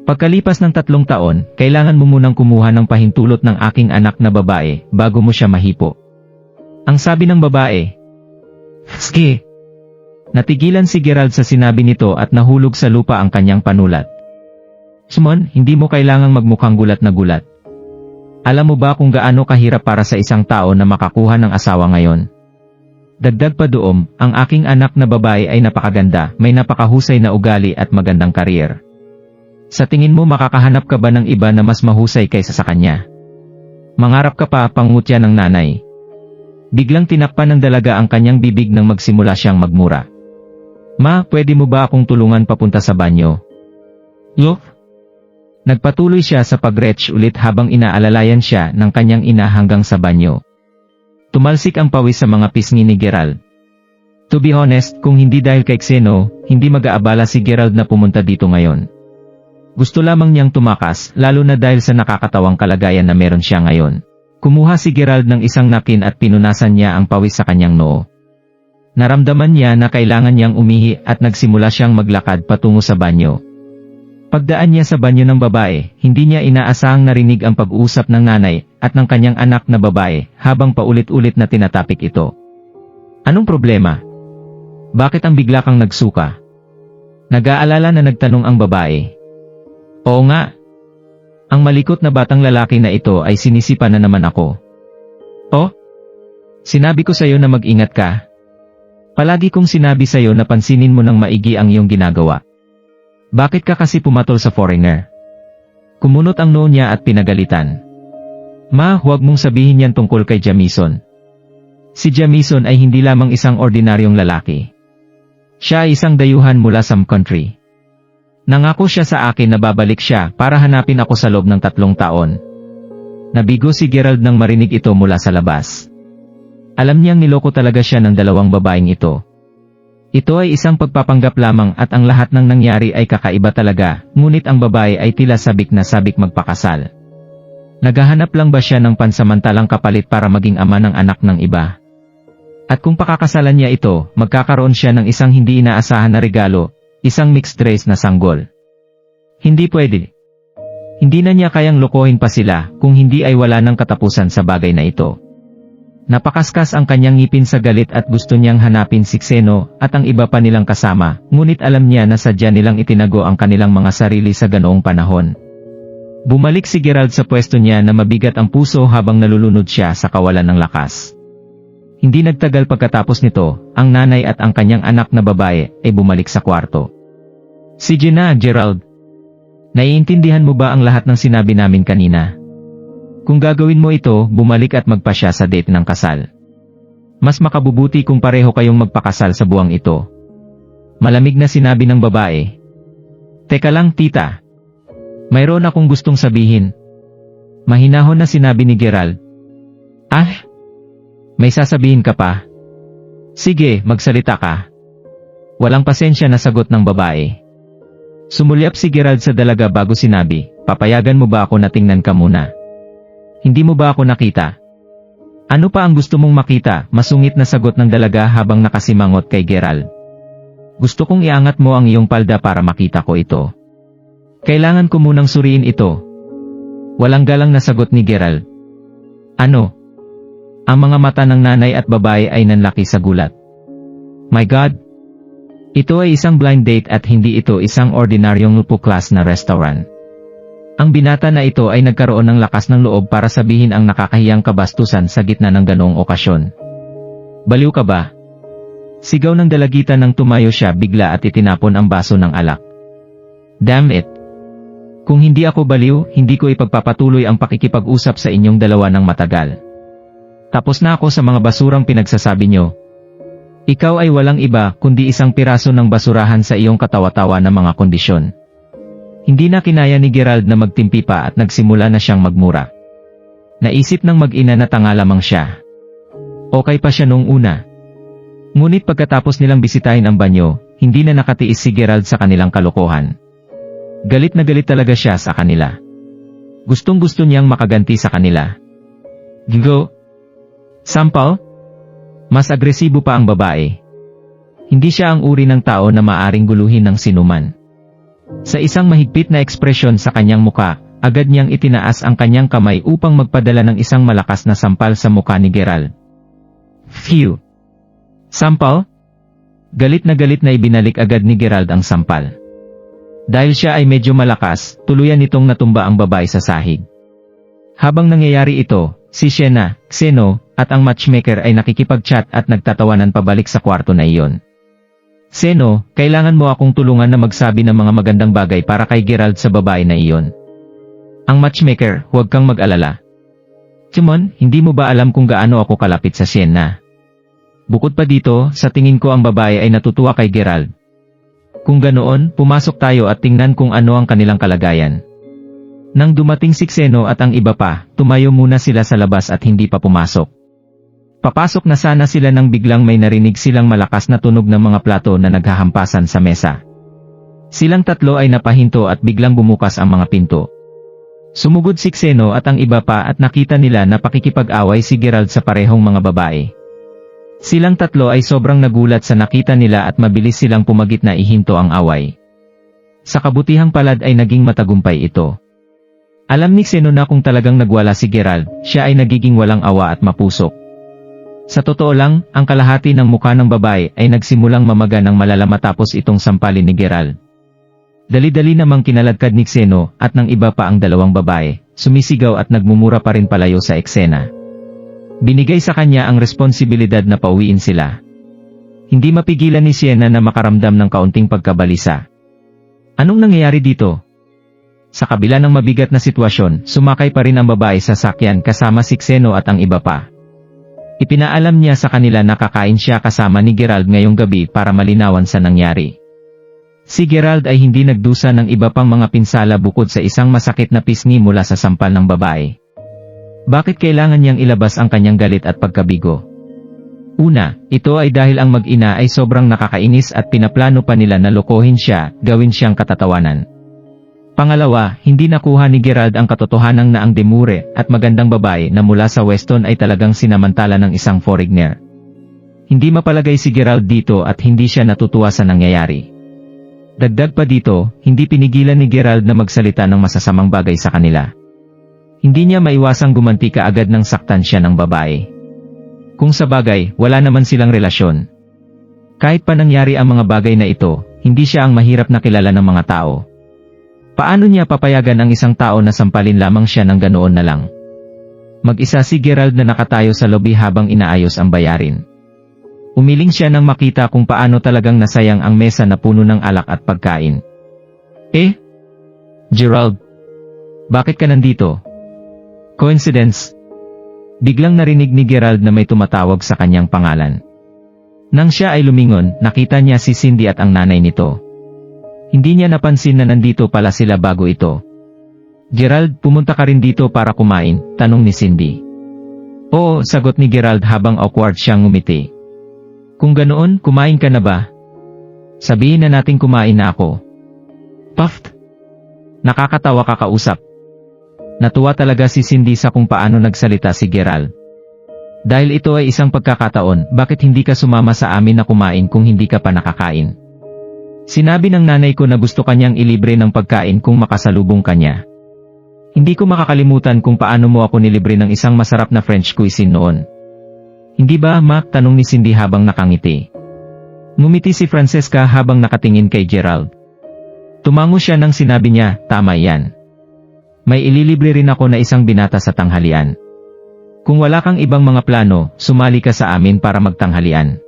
Pagkalipas ng 3 taon, kailangan mo munang kumuha ng pahintulot ng aking anak na babae bago mo siya mahipo. Ang sabi ng babae. Sige. Natigilan si Gerald sa sinabi nito at nahulog sa lupa ang kanyang panulat. Simon, hindi mo kailangang magmukhang gulat na gulat. Alam mo ba kung gaano kahirap para sa isang tao na makakuha ng asawa ngayon? Dagdag pa doon, ang aking anak na babae ay napakaganda, may napakahusay na ugali at magandang kariyer. Sa tingin mo makakahanap ka ba ng iba na mas mahusay kaysa sa kanya? Mangarap ka pa, pangutya ng nanay. Biglang tinakpan ng dalaga ang kanyang bibig nang magsimula siyang magmura. Ma, pwede mo ba akong tulungan papunta sa banyo? Yo? Nagpatuloy siya sa pag-retch ulit habang inaalalayan siya ng kanyang ina hanggang sa banyo. Tumalsik ang pawis sa mga pisngi ni Gerald. To be honest, kung hindi dahil kay Xeno, hindi mag-aabala si Gerald na pumunta dito ngayon. Gusto lamang niyang tumakas, lalo na dahil sa nakakatawang kalagayan na meron siya ngayon. Kumuha si Gerald ng isang napkin at pinunasan niya ang pawis sa kanyang noo. Naramdaman niya na kailangan niyang umihi at nagsimula siyang maglakad patungo sa banyo. Pagdaan niya sa banyo ng babae, hindi niya inaasahang narinig ang pag-uusap ng nanay at ng kanyang anak na babae habang paulit-ulit na tinatapik ito. Anong problema? Bakit ang bigla kang nagsuka? Nag-aalala na nagtanong ang babae. Oo nga. Ang malikot na batang lalaki na ito ay sinisipa na naman ako. Oh? Sinabi ko sa'yo na mag-ingat ka. Palagi kong sinabi sa'yo na pansinin mo ng maigi ang iyong ginagawa. Bakit ka kasi pumatol sa foreigner? Kumunot ang noo niya at pinagalitan. Ma, huwag mong sabihin yan tungkol kay Jamison. Si Jamison ay hindi lamang isang ordinaryong lalaki. Siya ay isang dayuhan mula sa country. Nangako siya sa akin na babalik siya para hanapin ako sa loob ng 3 taon. Nabigo si Gerald nang marinig ito mula sa labas. Alam niyang niloko talaga siya ng 2 babaeng ito. Ito ay isang pagpapanggap lamang at ang lahat ng nangyari ay kakaiba talaga, ngunit ang babae ay tila sabik na sabik magpakasal. Naghahanap lang ba siya ng pansamantalang kapalit para maging ama ng anak ng iba? At kung pakakasalan niya ito, magkakaroon siya ng isang hindi inaasahan na regalo, isang mixed race na sanggol. Hindi pwede. Hindi na niya kayang lokohin pa sila kung hindi ay wala ng katapusan sa bagay na ito. Napakaskas ang kanyang ngipin sa galit at gusto niyang hanapin si Xeno at ang iba pa nilang kasama, ngunit alam niya na sadya nilang itinago ang kanilang mga sarili sa ganoong panahon. Bumalik si Gerald sa pwesto niya na mabigat ang puso habang nalulunod siya sa kawalan ng lakas. Hindi nagtagal pagkatapos nito, ang nanay at ang kanyang anak na babae ay bumalik sa kwarto. Si Gina, Gerald. Naiintindihan mo ba ang lahat ng sinabi namin kanina? Kung gagawin mo ito, bumalik at magpasya sa date ng kasal. Mas makabubuti kung pareho kayong magpakasal sa buwang ito. Malamig na sinabi ng babae. Teka lang tita. Mayroon akong gustong sabihin. Mahinahon na sinabi ni Gerald. Ah? May sasabihin ka pa? Sige, magsalita ka. Walang pasensya na sagot ng babae. Sumulyap si Gerald sa dalaga bago sinabi, papayagan mo ba ako na tingnan ka muna? Hindi mo ba ako nakita? Ano pa ang gusto mong makita? Masungit na sagot ng dalaga habang nakasimangot kay Gerald. Gusto kong iangat mo ang iyong palda para makita ko ito. Kailangan ko munang suriin ito. Walang galang na sagot ni Gerald. Ano? Ang mga mata ng nanay at babae ay nanlaki sa gulat. My God! Ito ay isang blind date at hindi ito isang ordinaryong lupo class na restaurant. Ang binata na ito ay nagkaroon ng lakas ng loob para sabihin ang nakakahiyang kabastusan sa gitna ng ganoong okasyon. Baliw ka ba? Sigaw ng dalagitan nang tumayo siya bigla at itinapon ang baso ng alak. Damn it! Kung hindi ako baliw, hindi ko ipagpapatuloy ang pakikipag-usap sa inyong dalawa ng matagal. Tapos na ako sa mga basurang pinagsasabi nyo. Ikaw ay walang iba kundi isang piraso ng basurahan sa iyong katawa-tawa na mga kondisyon. Hindi na kinaya ni Gerald na magtimpi pa at nagsimula na siyang magmura. Naisip ng mag-ina na tanga lamang siya. Okay pa siya noong una. Ngunit pagkatapos nilang bisitahin ang banyo, hindi na nakatiis si Gerald sa kanilang kalokohan. Galit na galit talaga siya sa kanila. Gustong-gusto niyang makaganti sa kanila. Go! Sampaw? Mas agresibo pa ang babae. Hindi siya ang uri ng tao na maaring guluhin ng sinuman. Sa isang mahigpit na ekspresyon sa kanyang muka, agad niyang itinaas ang kanyang kamay upang magpadala ng isang malakas na sampal sa muka ni Gerald. Phew! Sampal? Galit na ibinalik agad ni Gerald ang sampal. Dahil siya ay medyo malakas, tuluyan nitong natumba ang babae sa sahig. Habang nangyayari ito, si Sienna, Xeno, at ang matchmaker ay nakikipag-chat at nagtatawanan pabalik sa kwarto na iyon. Xeno, kailangan mo akong tulungan na magsabi ng mga magandang bagay para kay Gerald sa babae na iyon. Ang matchmaker, huwag kang mag-alala. Timon, hindi mo ba alam kung gaano ako kalapit sa Sienna? Bukod pa dito, sa tingin ko ang babae ay natutuwa kay Gerald. Kung ganoon, pumasok tayo at tingnan kung ano ang kanilang kalagayan. Nang dumating si Xeno at ang iba pa, tumayo muna sila sa labas at hindi pa pumasok. Papasok na sana sila nang biglang may narinig silang malakas na tunog ng mga plato na naghahampasan sa mesa. Silang tatlo ay napahinto at biglang bumukas ang mga pinto. Sumugod si Xeno at ang iba pa at nakita nila na pakikipag-away si Gerald sa parehong mga babae. Silang tatlo ay sobrang nagulat sa nakita nila at mabilis silang pumagit na ihinto ang away. Sa kabutihang palad ay naging matagumpay ito. Alam ni Xeno na kung talagang nagwala si Gerald, siya ay nagiging walang awa at mapusok. Sa totoo lang, ang kalahati ng mukha ng babae ay nagsimulang mamaga ng malala matapos itong sampalin ni Gerald. Dali-dali namang kinaladkad ni Xeno at ng iba pa ang dalawang babae, sumisigaw at nagmumura pa rin palayo sa eksena. Binigay sa kanya ang responsibilidad na pauwiin sila. Hindi mapigilan ni Sienna na makaramdam ng kaunting pagkabalisa. Anong nangyayari dito? Sa kabila ng mabigat na sitwasyon, sumakay pa rin ang babae sa sakyan kasama si Xeno at ang iba pa. Ipinaalam niya sa kanila na kakain siya kasama ni Gerald ngayong gabi para malinawan sa nangyari. Si Gerald ay hindi nagdusa ng iba pang mga pinsala bukod sa isang masakit na pisngi mula sa sampal ng babae. Bakit kailangan niyang ilabas ang kanyang galit at pagkabigo? Una, ito ay dahil ang mag-ina ay sobrang nakakainis at pinaplano pa nila na lokohin siya, gawin siyang katatawanan. Pangalawa, hindi nakuha ni Gerald ang katotohanan na ang demure at magandang babae na mula sa Weston ay talagang sinamantala ng isang foreigner. Hindi mapalagay si Gerald dito at hindi siya natutuwa sa nangyayari. Dagdag pa dito, hindi pinigilan ni Gerald na magsalita ng masasamang bagay sa kanila. Hindi niya maiwasang gumanti kaagad ng saktan siya ng babae. Kung sa bagay, wala naman silang relasyon. Kahit pa nangyari ang mga bagay na ito, hindi siya ang mahirap na kilala ng mga tao. Paano niya papayagan ang isang tao na sampalin lamang siya ng ganoon na lang? Mag-isa si Gerald na nakatayo sa lobby habang inaayos ang bayarin. Umiling siya nang makita kung paano talagang nasayang ang mesa na puno ng alak at pagkain. Gerald, bakit ka nandito? Coincidence? Biglang narinig ni Gerald na may tumatawag sa kanyang pangalan. Nang siya ay lumingon, nakita niya si Cindy at ang nanay nito. Hindi niya napansin na nandito pala sila bago ito. Gerald, pumunta ka rin dito para kumain, tanong ni Cindy. Oo, sagot ni Gerald habang awkward siyang ngumiti. Kung ganoon, kumain ka na ba? Sabihin na nating kumain na ako. Puffed. Nakakatawa kakausap. Natuwa talaga si Cindy sa kung paano nagsalita si Gerald. Dahil ito ay isang pagkakataon, bakit hindi ka sumama sa amin na kumain kung hindi ka pa nakakain? Sinabi ng nanay ko na gusto kanyang ilibre ng pagkain kung makasalubong kanya. Hindi ko makakalimutan kung paano mo ako nilibre ng isang masarap na French cuisine noon. Hindi ba, Ma? Tanong ni Cindy habang nakangiti. Ngumiti si Francesca habang nakatingin kay Gerald. Tumango siya nang sinabi niya, tama yan. May ililibre rin ako na isang binata sa tanghalian. Kung wala kang ibang mga plano, sumali ka sa amin para magtanghalian.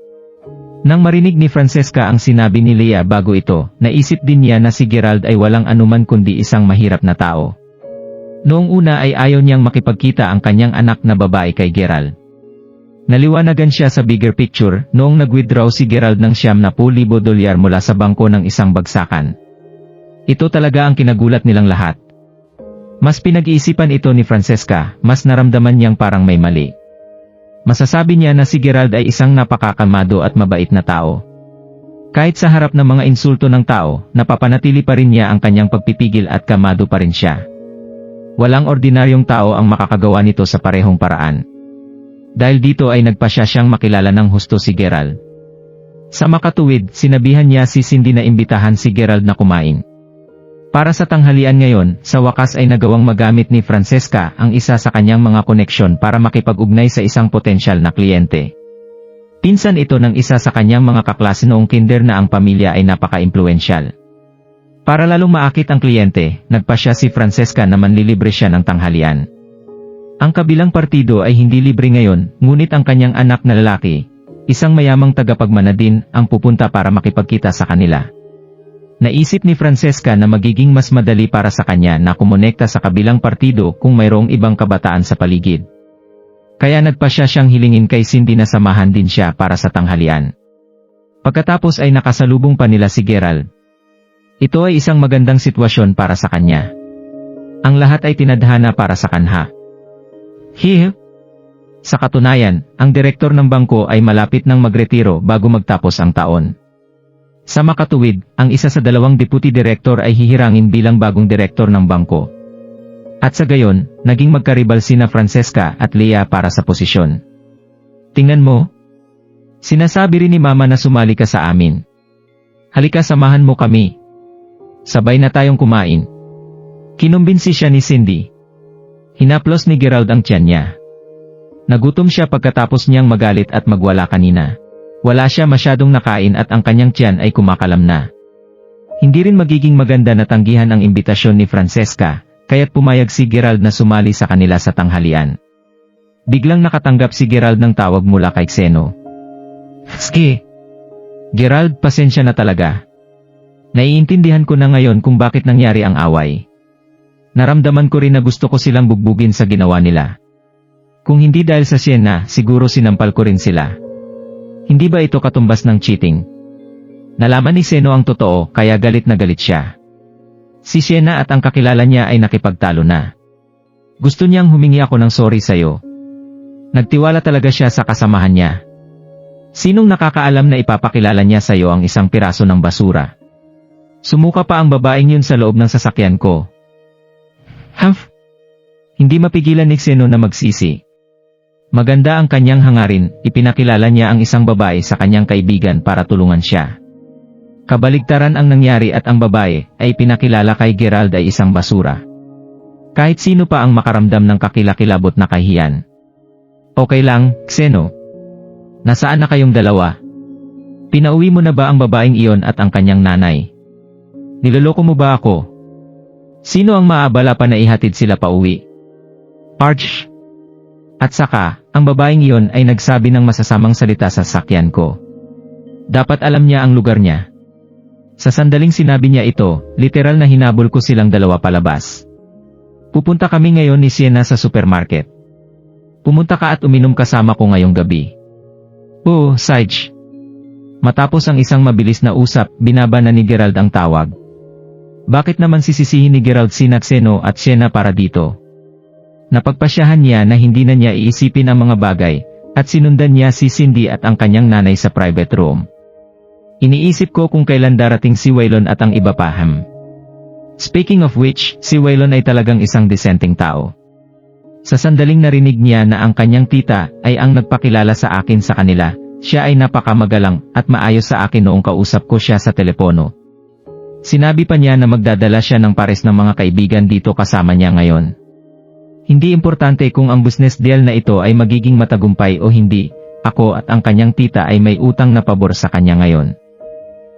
Nang marinig ni Francesca ang sinabi ni Leah bago ito, naisip din niya na si Gerald ay walang anuman kundi isang mahirap na tao. Noong una ay ayaw niyang makipagkita ang kanyang anak na babae kay Gerald. Naliwanagan siya sa bigger picture noong nag-withdraw si Gerald ng $70,000 mula sa bangko ng isang bagsakan. Ito talaga ang kinagulat nilang lahat. Mas pinag-iisipan ito ni Francesca, mas naramdaman niyang parang may mali. Masasabi niya na si Gerald ay isang napakakalmado at mabait na tao. Kahit sa harap ng mga insulto ng tao, napapanatili pa rin niya ang kanyang pagpipigil at kalmado pa rin siya. Walang ordinaryong tao ang makakagawa nito sa parehong paraan. Dahil dito ay nagpasya siyang makilala ng husto si Gerald. Sa makatuwid, sinabihan niya si Cindy na imbitahan si Gerald na kumain. Para sa tanghalian ngayon, sa wakas ay nagawang magamit ni Francesca ang isa sa kanyang mga koneksyon para makipag-ugnay sa isang potensyal na kliyente. Pinsan ito ng isa sa kanyang mga kaklase noong kinder na ang pamilya ay napaka-impluensyal. Para lalong maakit ang kliyente, nagpasya si Francesca na manlilibre siya ng tanghalian. Ang kabilang partido ay hindi libre ngayon, ngunit ang kanyang anak na lalaki, isang mayamang tagapagmana din, ang pupunta para makipagkita sa kanila. Naisip ni Francesca na magiging mas madali para sa kanya na kumonekta sa kabilang partido kung mayroong ibang kabataan sa paligid. Kaya nagpasya siyang hilingin kay Cindy na samahan din siya para sa tanghalian. Pagkatapos ay nakasalubong pa nila si Gerald. Ito ay isang magandang sitwasyon para sa kanya. Ang lahat ay tinadhana para sa kanha. Sa katunayan, ang direktor ng bangko ay malapit nang magretiro bago magtapos ang taon. Sa makatuwid, ang isa sa dalawang deputy director ay hihirangin bilang bagong direktor ng bangko. At sa gayon, naging magkaribal sina Francesca at Leah para sa posisyon. Tingnan mo. Sinasabi rin ni Mama na sumali ka sa amin. Halika, samahan mo kami. Sabay na tayong kumain. Kinumbinsi siya ni Cindy. Hinaplos ni Gerald ang tiyan niya. Nagutom siya pagkatapos niyang magalit at magwala kanina. Wala siya masyadong nakain at ang kanyang tiyan ay kumakalam na. Hindi rin magiging maganda na tanggihan ang imbitasyon ni Francesca, kaya't pumayag si Gerald na sumali sa kanila sa tanghalian. Biglang nakatanggap si Gerald ng tawag mula kay Xeno. Ski! Gerald, pasensya na talaga. Naiintindihan ko na ngayon kung bakit nangyari ang away. Naramdaman ko rin na gusto ko silang bugbugin sa ginawa nila. Kung hindi dahil sa Sienna, siguro sinampal ko rin sila. Hindi ba ito katumbas ng cheating? Nalaman ni Xeno ang totoo, kaya galit na galit siya. Si Sienna at ang kakilala niya ay nakipagtalo na. Gusto niyang humingi ako ng sorry sa'yo. Nagtiwala talaga siya sa kasamahan niya. Sinong nakakaalam na ipapakilala niya sa'yo ang isang piraso ng basura? Sumuka pa ang babaeng yun sa loob ng sasakyan ko. Hindi mapigilan ni Xeno na magsisi. Maganda ang kanyang hangarin, ipinakilala niya ang isang babae sa kanyang kaibigan para tulungan siya. Kabaligtaran ang nangyari at ang babae ay pinakilala kay Gerald ay isang basura. Kahit sino pa ang makaramdam ng kakilakilabot na kahiyan. Okay lang, Xeno. Nasaan na kayong dalawa? Pinauwi mo na ba ang babaeng iyon at ang kanyang nanay? Niloloko mo ba ako? Sino ang maabala pa na ihatid sila pauwi? Arch. At saka, ang babaeng iyon ay nagsabi ng masasamang salita sa sakyan ko. Dapat alam niya ang lugar niya. Sa sandaling sinabi niya ito, literal na hinabol ko silang dalawa palabas. Pupunta kami ngayon ni Sienna sa supermarket. Pumunta ka at uminom kasama ko ngayong gabi. Oh, Sage. Matapos ang isang mabilis na usap, binaba na ni Gerald ang tawag. Bakit naman sisisihin ni Gerald sina Xeno at Sienna para dito? Napagpasyahan niya na hindi na niya iisipin ang mga bagay, at sinundan niya si Cindy at ang kanyang nanay sa private room. Iniisip ko kung kailan darating si Waylon at ang iba pa. Speaking of which, si Waylon ay talagang isang disenteng tao. Sa sandaling narinig niya na ang kanyang tita ay ang nagpakilala sa akin sa kanila, siya ay napakamagalang at maayos sa akin noong kausap ko siya sa telepono. Sinabi pa niya na magdadala siya ng pares ng mga kaibigan dito kasama niya ngayon. Hindi importante kung ang business deal na ito ay magiging matagumpay o hindi, ako at ang kanyang tita ay may utang na pabor sa kanya ngayon.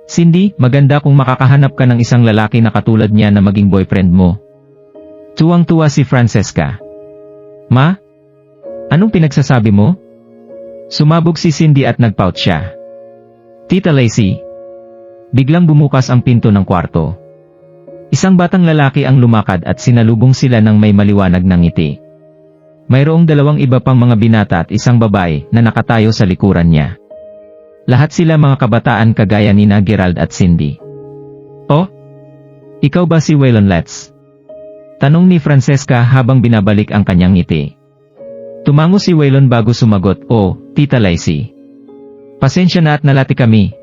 Cindy, maganda kung makakahanap ka ng isang lalaki na katulad niya na maging boyfriend mo. Tuwang-tuwa si Francesca. Ma? Anong pinagsasabi mo? Sumabog si Cindy at nagpout siya. Tita Lacy. Biglang bumukas ang pinto ng kwarto. Isang batang lalaki ang lumakad at sinalubong sila ng may maliwanag na ngiti. Mayroong dalawang iba pang mga binata at isang babae na nakatayo sa likuran niya. Lahat sila mga kabataan kagaya ni Gerald at Cindy. Oh? Ikaw ba si Waylon Letts? Tanong ni Francesca habang binabalik ang kanyang ngiti. Tumango si Waylon bago sumagot, "Oh, Tita Lacy. Pasensya na at nalati kami."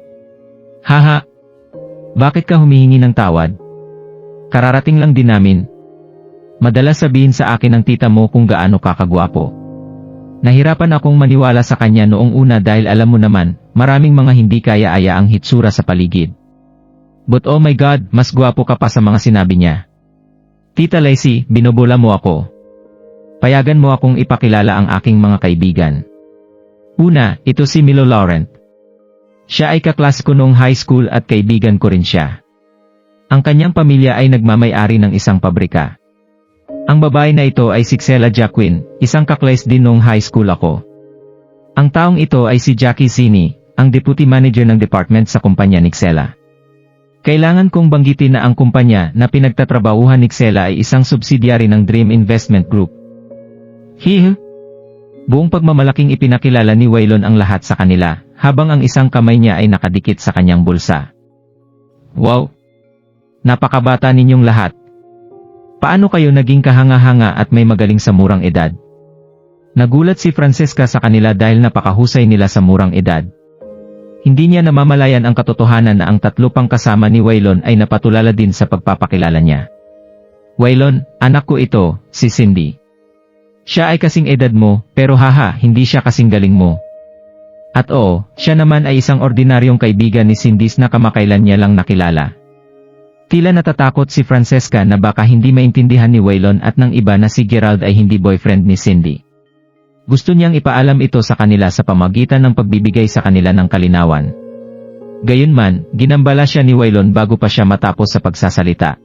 "Haha. Bakit ka humihingi ng tawad? Kararating lang din namin. Madalas sabihin sa akin ng tita mo kung gaano ka kagwapo. Nahirapan akong maniwala sa kanya noong una dahil alam mo naman, maraming mga hindi kaya-ayaang hitsura sa paligid. But oh my God, mas gwapo ka pa sa mga sinabi niya." "Tita Lacy, binobola mo ako. Payagan mo akong ipakilala ang aking mga kaibigan. Una, ito si Milo Laurent. Siya ay kaklase ko noong high school at kaibigan ko rin siya. Ang kanyang pamilya ay nagmamay-ari ng isang pabrika. Ang babae na ito ay si Xela Jacquin, isang kaklase din noong high school ako. Ang taong ito ay si Jackie Zini, ang deputy manager ng department sa kumpanya ni Xela. Kailangan kong banggitin na ang kumpanya na pinagtatrabahuhan ni Xela ay isang subsidiary ng Dream Investment Group. Buong pagmamalaking ipinakilala ni Waylon ang lahat sa kanila, habang ang isang kamay niya ay nakadikit sa kanyang bulsa. Wow! Napakabata ninyong lahat. Paano kayo naging kahanga-hanga at may magaling sa murang edad? Nagulat si Francesca sa kanila dahil napakahusay nila sa murang edad. Hindi niya namamalayan ang katotohanan na ang tatlo pang kasama ni Waylon ay napatulala din sa pagpapakilala niya. "Waylon, anak ko ito, si Cindy. Siya ay kasing edad mo, pero haha, hindi siya kasing galing mo. At oo, siya naman ay isang ordinaryong kaibigan ni Cindy na kamakailan niya lang nakilala." Tila natatakot si Francesca na baka hindi maintindihan ni Waylon at ng iba na si Gerald ay hindi boyfriend ni Cindy. Gusto niyang ipaalam ito sa kanila sa pamagitan ng pagbibigay sa kanila ng kalinawan. Gayunman, ginambala siya ni Waylon bago pa siya matapos sa pagsasalita.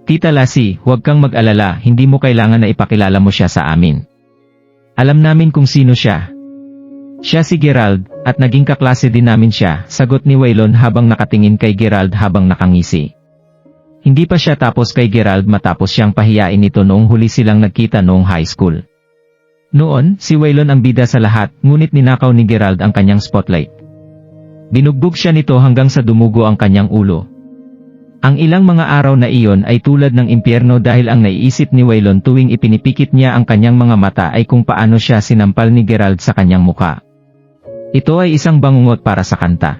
"Tita Lacy, huwag kang mag-alala, hindi mo kailangan na ipakilala mo siya sa amin. Alam namin kung sino siya. Siya si Gerald, at naging kaklase din namin siya," sagot ni Waylon habang nakatingin kay Gerald habang nakangisi. Hindi pa siya tapos kay Gerald matapos siyang pahiyain nito noong huli silang nagkita noong high school. Noon, si Waylon ang bida sa lahat, ngunit ninakaw ni Gerald ang kanyang spotlight. Binugbog siya nito hanggang sa dumugo ang kanyang ulo. Ang ilang mga araw na iyon ay tulad ng impyerno dahil ang naiisip ni Waylon tuwing ipinipikit niya ang kanyang mga mata ay kung paano siya sinampal ni Gerald sa kanyang muka. Ito ay isang bangungot para sa kanta.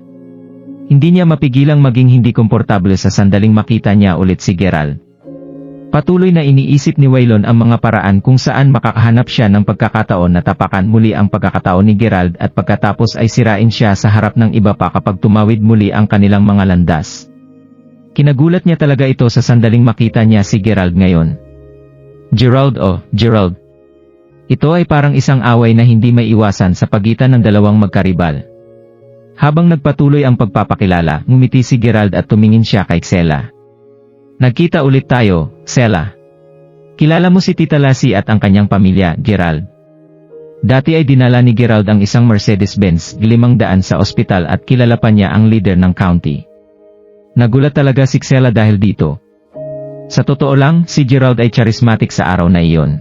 Hindi niya mapigilang maging hindi komportable sa sandaling makita niya ulit si Gerald. Patuloy na iniisip ni Waylon ang mga paraan kung saan makakahanap siya ng pagkakataon na tapakan muli ang pagkakataon ni Gerald at pagkatapos ay sirain siya sa harap ng iba pa kapag tumawid muli ang kanilang mga landas. Kinagulat niya talaga ito sa sandaling makita niya si Gerald ngayon. Gerald, oh, Gerald. Ito ay parang isang away na hindi may iwasan sa pagitan ng dalawang magkaribal. Habang nagpatuloy ang pagpapakilala, ngumiti si Gerald at tumingin siya kay Xela. "Nagkita ulit tayo, Xela. Kilala mo si Tita Lacy at ang kanyang pamilya, Gerald." Dati ay dinala ni Gerald ang isang Mercedes-Benz 500 sa ospital at kilala pa niya ang leader ng county. Nagulat talaga si Xela dahil dito. Sa totoo lang, si Gerald ay charismatic sa araw na iyon.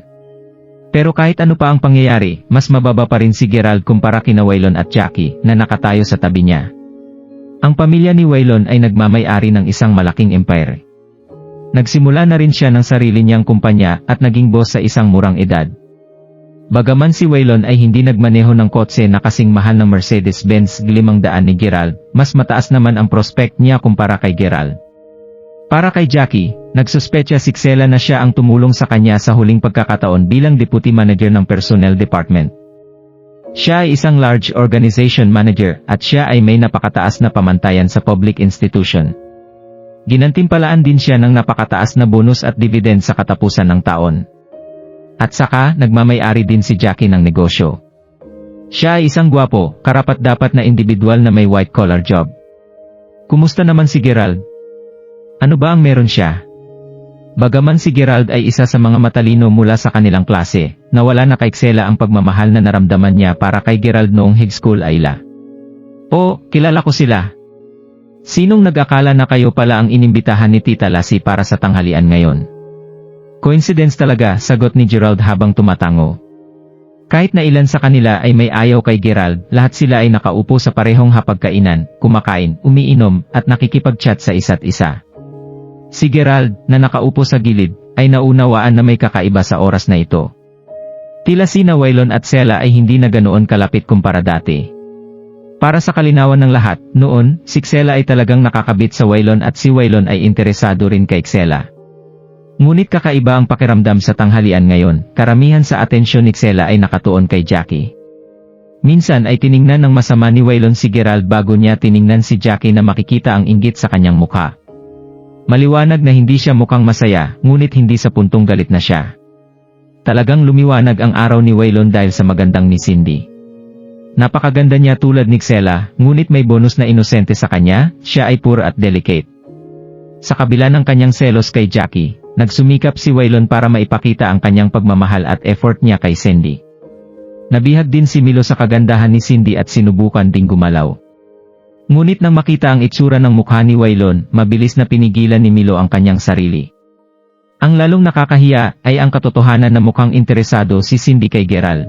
Pero kahit ano pa ang pangyayari, mas mababa pa rin si Gerald kumpara kina Waylon at Jackie na nakatayo sa tabi niya. Ang pamilya ni Waylon ay nagmamay-ari ng isang malaking empire. Nagsimula na rin siya ng sarili niyang kumpanya at naging boss sa isang murang edad. Bagaman si Waylon ay hindi nagmaneho ng kotse na kasing mahal ng Mercedes-Benz 500 ni Gerald, mas mataas naman ang prospect niya kumpara kay Gerald. Para kay Jackie, nagsuspecha si Xela na siya ang tumulong sa kanya sa huling pagkakataon bilang deputy manager ng personnel department. Siya ay isang large organization manager at siya ay may napakataas na pamantayan sa public institution. Ginantimpalaan din siya ng napakataas na bonus at dividend sa katapusan ng taon. At saka, nagmamay-ari din si Jackie ng negosyo. Siya ay isang gwapo, karapat-dapat na individual na may white-collar job. Kumusta naman si Gerald? Ano ba ang meron siya? Bagaman si Gerald ay isa sa mga matalino mula sa kanilang klase, nawala na kay Xela ang pagmamahal na naramdaman niya para kay Gerald noong high school Ayla. Oh, kilala ko sila. Sinong nag-akala na kayo pala ang inimbitahan ni Tita Lassie para sa tanghalian ngayon? Coincidence talaga, sagot ni Gerald habang tumatango. Kahit na ilan sa kanila ay may ayaw kay Gerald, lahat sila ay nakaupo sa parehong hapagkainan, kumakain, umiinom, at nakikipag-chat sa isa't isa. Si Gerald, na nakaupo sa gilid, ay naunawaan na may kakaiba sa oras na ito. Tila sina Waylon at Xela ay hindi na ganoon kalapit kumpara dati. Para sa kalinawan ng lahat, noon, si Xela ay talagang nakakabit sa Waylon at si Waylon ay interesado rin kay Xela. Ngunit kakaiba ang pakiramdam sa tanghalian ngayon, karamihan sa atensyon ni Xela ay nakatuon kay Jackie. Minsan ay tiningnan ng masama ni Waylon si Gerald bago niya tiningnan si Jackie na makikita ang inggit sa kanyang mukha. Maliwanag na hindi siya mukhang masaya, ngunit hindi sa puntong galit na siya. Talagang lumiwanag ang araw ni Waylon dahil sa magandang ni Cindy. Napakaganda niya tulad ni Xela, ngunit may bonus na inosente sa kanya, siya ay pure at delicate. Sa kabila ng kanyang selos kay Jackie, nagsumikap si Waylon para maipakita ang kanyang pagmamahal at effort niya kay Cindy. Nabihag din si Milo sa kagandahan ni Cindy at sinubukan ding gumalaw. Ngunit nang makita ang itsura ng mukha ni Waylon, mabilis na pinigilan ni Milo ang kanyang sarili. Ang lalong nakakahiya ay ang katotohanan na mukhang interesado si Cindy kay Gerald.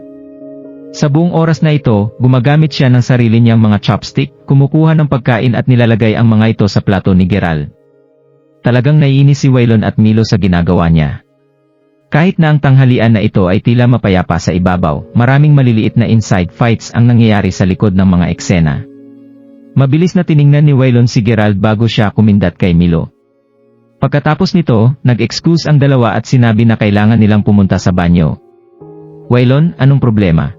Sa buong oras na ito, gumagamit siya ng sarili niyang mga chopstick, kumukuha ng pagkain at nilalagay ang mga ito sa plato ni Gerald. Talagang naiinis si Waylon at Milo sa ginagawa niya. Kahit na ang tanghalian na ito ay tila mapayapa sa ibabaw, maraming maliliit na inside fights ang nangyayari sa likod ng mga eksena. Mabilis na tiningnan ni Waylon si Gerald bago siya kumindat kay Milo. Pagkatapos nito, nag-excuse ang dalawa at sinabi na kailangan nilang pumunta sa banyo. Waylon, anong problema?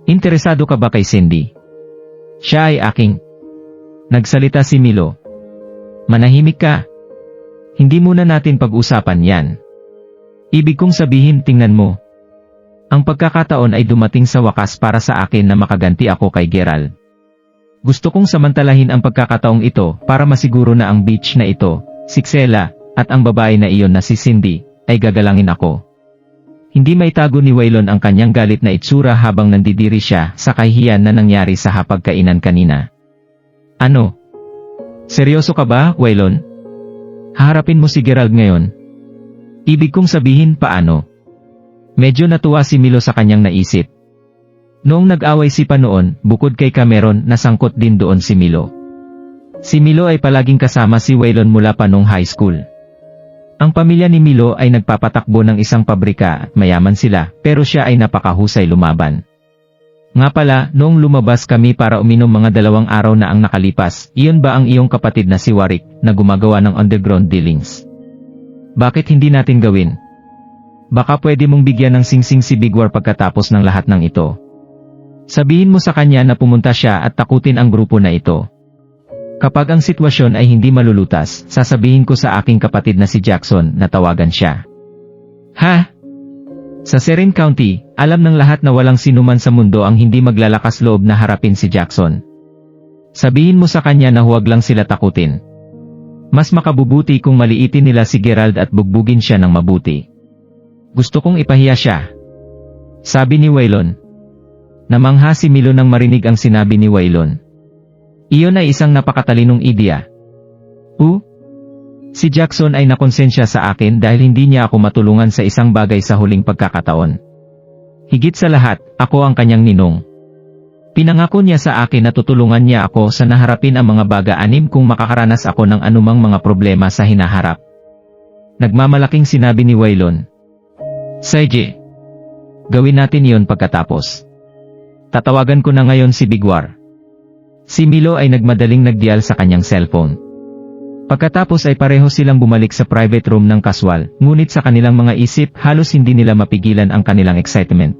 Interesado ka ba kay Cindy? Siya ay aking. Nagsalita si Milo. Manahimik ka. Hindi muna natin pag-usapan yan. Ibig kong sabihin, tingnan mo. Ang pagkakataon ay dumating sa wakas para sa akin na makaganti ako kay Gerald. Gusto kong samantalahin ang pagkakataong ito para masiguro na ang beach na ito, si Xela, at ang babae na iyon na si Cindy, ay gagalangin ako. Hindi maitago ni Waylon ang kanyang galit na itsura habang nandidiri siya sa kahihiyan na nangyari sa hapagkainan kanina. Ano? Seryoso ka ba, Waylon? Haharapin mo si Gerald ngayon? Ibig kong sabihin paano? Medyo natuwa si Milo sa kanyang naisip. Noong nag-away si Pa noon, bukod kay Cameron, nasangkot din doon si Milo. Si Milo ay palaging kasama si Waylon mula pa noong high school. Ang pamilya ni Milo ay nagpapatakbo ng isang pabrika at mayaman sila, pero siya ay napakahusay lumaban. Nga pala, noong lumabas kami para uminom mga 2 araw na ang nakalipas, iyon ba ang iyong kapatid na si Warwick, na gumagawa ng underground dealings? Bakit hindi natin gawin? Baka pwede mong bigyan ng singsing si Big War pagkatapos ng lahat ng ito. Sabihin mo sa kanya na pumunta siya at takutin ang grupo na ito. Kapag ang sitwasyon ay hindi malulutas, sasabihin ko sa aking kapatid na si Jackson na tawagan siya. Ha? Sa Serene County, alam ng lahat na walang sinuman sa mundo ang hindi maglalakas loob na harapin si Jackson. Sabihin mo sa kanya na huwag lang sila takutin. Mas makabubuti kung maliitin nila si Gerald at bugbugin siya ng mabuti. Gusto kong ipahiya siya. Sabi ni Waylon. Namangha si Milo nang marinig ang sinabi ni Waylon. Iyon ay isang napakatalinong ideya. Si Jackson ay nakonsensya sa akin dahil hindi niya ako matulungan sa isang bagay sa huling pagkakataon. Higit sa lahat, ako ang kanyang ninong. Pinangako niya sa akin na tutulungan niya ako sa naharapin ang mga baga-anim kung makakaranas ako ng anumang mga problema sa hinaharap. Nagmamalaking sinabi ni Waylon. Sige. Gawin natin iyon pagkatapos. Tatawagan ko na ngayon si Big War. Si Milo ay nagmadaling nagdial sa kanyang cellphone. Pagkatapos ay pareho silang bumalik sa private room ng kaswal, ngunit sa kanilang mga isip halos hindi nila mapigilan ang kanilang excitement.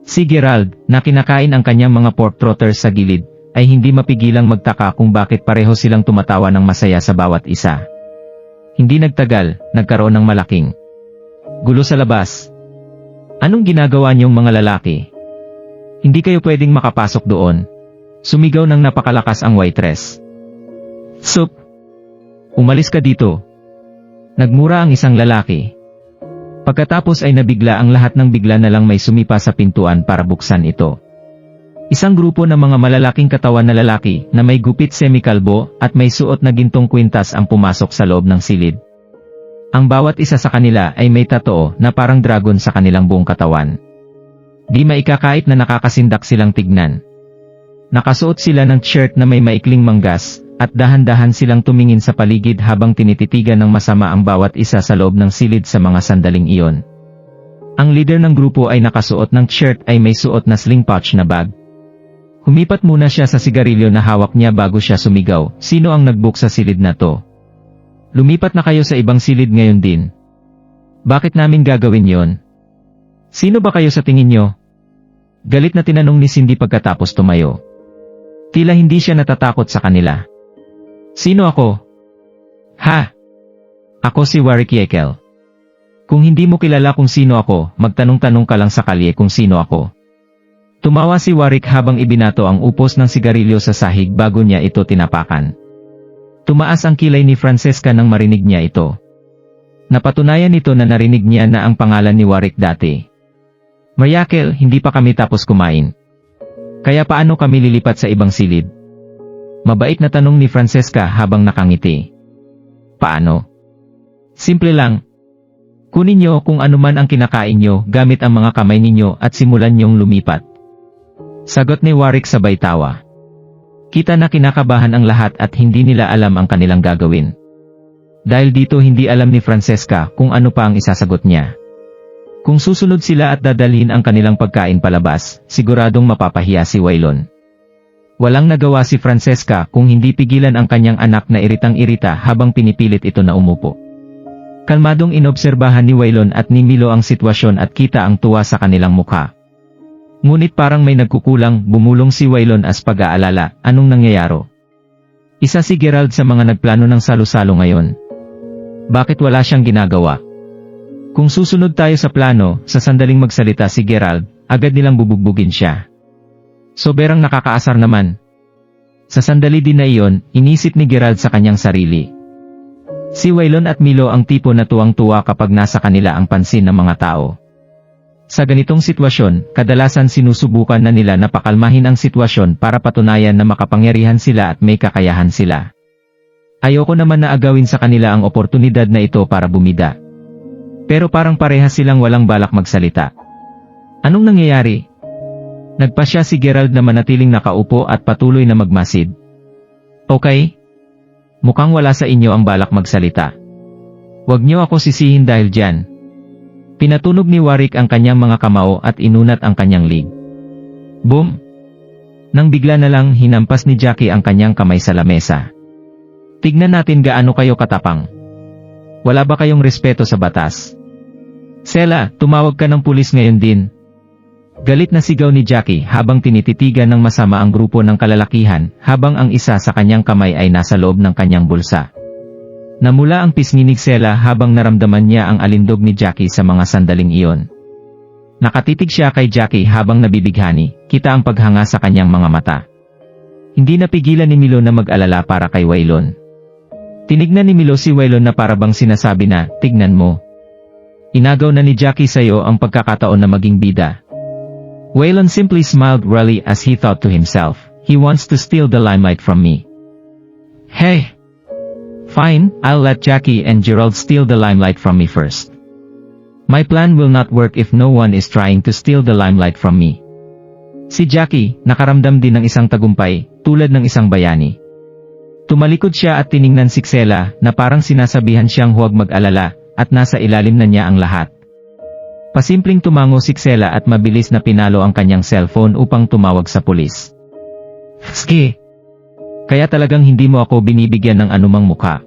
Si Gerald, na kinakain ang kanyang mga pork trotters sa gilid, ay hindi mapigilang magtaka kung bakit pareho silang tumatawa ng masaya sa bawat isa. Hindi nagtagal, nagkaroon ng malaking gulo sa labas. Anong ginagawa niyong mga lalaki? Hindi kayo pwedeng makapasok doon. Sumigaw ng napakalakas ang waitress. Sup! Umalis ka dito. Nagmura ang isang lalaki. Pagkatapos ay nabigla ang lahat ng bigla na lang may sumipa sa pintuan para buksan ito. Isang grupo ng mga malalaking katawan na lalaki na may gupit semikalbo at may suot na gintong kwintas ang pumasok sa loob ng silid. Ang bawat isa sa kanila ay may tattoo na parang dragon sa kanilang buong katawan. Di maikakait na nakakasindak silang tignan. Nakasuot sila ng shirt na may maikling manggas, at dahan-dahan silang tumingin sa paligid habang tinititigan ng masama ang bawat isa sa loob ng silid sa mga sandaling iyon. Ang leader ng grupo ay nakasuot ng shirt ay may suot na sling pouch na bag. Humipat muna siya sa sigarilyo na hawak niya bago siya sumigaw, "Sino ang nag-book sa silid na to? Lumipat na kayo sa ibang silid ngayon din." "Bakit namin gagawin yon? Sino ba kayo sa tingin nyo?" Galit na tinanong ni Cindy pagkatapos tumayo. Tila hindi siya natatakot sa kanila. "Sino ako?" "Ha? Ako si Warwick Yekel. Kung hindi mo kilala kung sino ako, magtanong-tanong ka lang sa kalye kung sino ako." Tumawa si Warwick habang ibinato ang upos ng sigarilyo sa sahig bago niya ito tinapakan. Tumaas ang kilay ni Francesca nang marinig niya ito. Napatunayan nito na narinig niya na ang pangalan ni Warwick dati. "Mayakel, hindi pa kami tapos kumain. Kaya paano kami lilipat sa ibang silid?" Mabait na tanong ni Francesca habang nakangiti. "Paano? Simple lang. Kunin niyo kung anuman ang kinakain niyo gamit ang mga kamay ninyo at simulan niyong lumipat." Sagot ni Warwick sabay tawa. Kita na kinakabahan ang lahat at hindi nila alam ang kanilang gagawin. Dahil dito hindi alam ni Francesca kung ano pa ang isasagot niya. Kung susunod sila at dadalhin ang kanilang pagkain palabas, siguradong mapapahiya si Waylon. Walang nagawa si Francesca kung hindi pigilan ang kanyang anak na iritang-irita habang pinipilit ito na umupo. Kalmadong inobserbahan ni Waylon at ni Milo ang sitwasyon at kita ang tuwa sa kanilang mukha. Ngunit parang may nagkukulang, bumulong si Waylon as pag-aalala, anong nangyayaro? Isa si Gerald sa mga nagplano ng salo-salo ngayon. Bakit wala siyang ginagawa? Kung susunod tayo sa plano, sa sandaling magsalita si Gerald, agad nilang bubugbugin siya. Soberang nakakaasar naman. Sa sandali din na iyon, inisip ni Gerald sa kanyang sarili. Si Waylon at Milo ang tipo na tuwang-tuwa kapag nasa kanila ang pansin ng mga tao. Sa ganitong sitwasyon, kadalasan sinusubukan na nila na pakalmahin ang sitwasyon para patunayan na makapangyarihan sila at may kakayahan sila. Ayoko naman na agawin sa kanila ang oportunidad na ito para bumida. Pero parang parehas silang walang balak magsalita. Anong nangyayari? Nagpasya si Gerald na manatiling nakaupo at patuloy na magmasid. Okay? Mukhang wala sa inyo ang balak magsalita. Huwag niyo ako sisihin dahil dyan. Pinatunog ni Warwick ang kanyang mga kamao at inunat ang kanyang lig. Boom! Nang bigla na lang hinampas ni Jackie ang kanyang kamay sa lamesa. Tignan natin gaano kayo katapang. Wala ba kayong respeto sa batas? Sela, tumawag ka ng pulis ngayon din. Galit na sigaw ni Jackie habang tinititigan ng masama ang grupo ng kalalakihan habang ang isa sa kanyang kamay ay nasa loob ng kanyang bulsa. Namula ang pisngi ni Sela habang naramdaman niya ang alindog ni Jackie sa mga sandaling iyon. Nakatitig siya kay Jackie habang nabibighani, kita ang paghanga sa kanyang mga mata. Hindi napigilan ni Milo na mag-alala para kay Waylon. Tinignan ni Milo si Waylon na parabang sinasabi na, tignan mo. Inagaw na ni Jackie sa'yo ang pagkakataon na maging bida. Waylon simply smiled wryly as he thought to himself, he wants to steal the limelight from me. Hey! Fine, I'll let Jackie and Gerald steal the limelight from me first. My plan will not work if no one is trying to steal the limelight from me. Si Jackie, nakaramdam din ng isang tagumpay, tulad ng isang bayani. Tumalikod siya at tiningnan si Xela na parang sinasabihan siyang huwag mag-alala at nasa ilalim na niya ang lahat. Pasimpleng tumango si Xela at mabilis na pinalo ang kanyang cellphone upang tumawag sa pulis. Ski! Kaya talagang hindi mo ako binibigyan ng anumang mukha.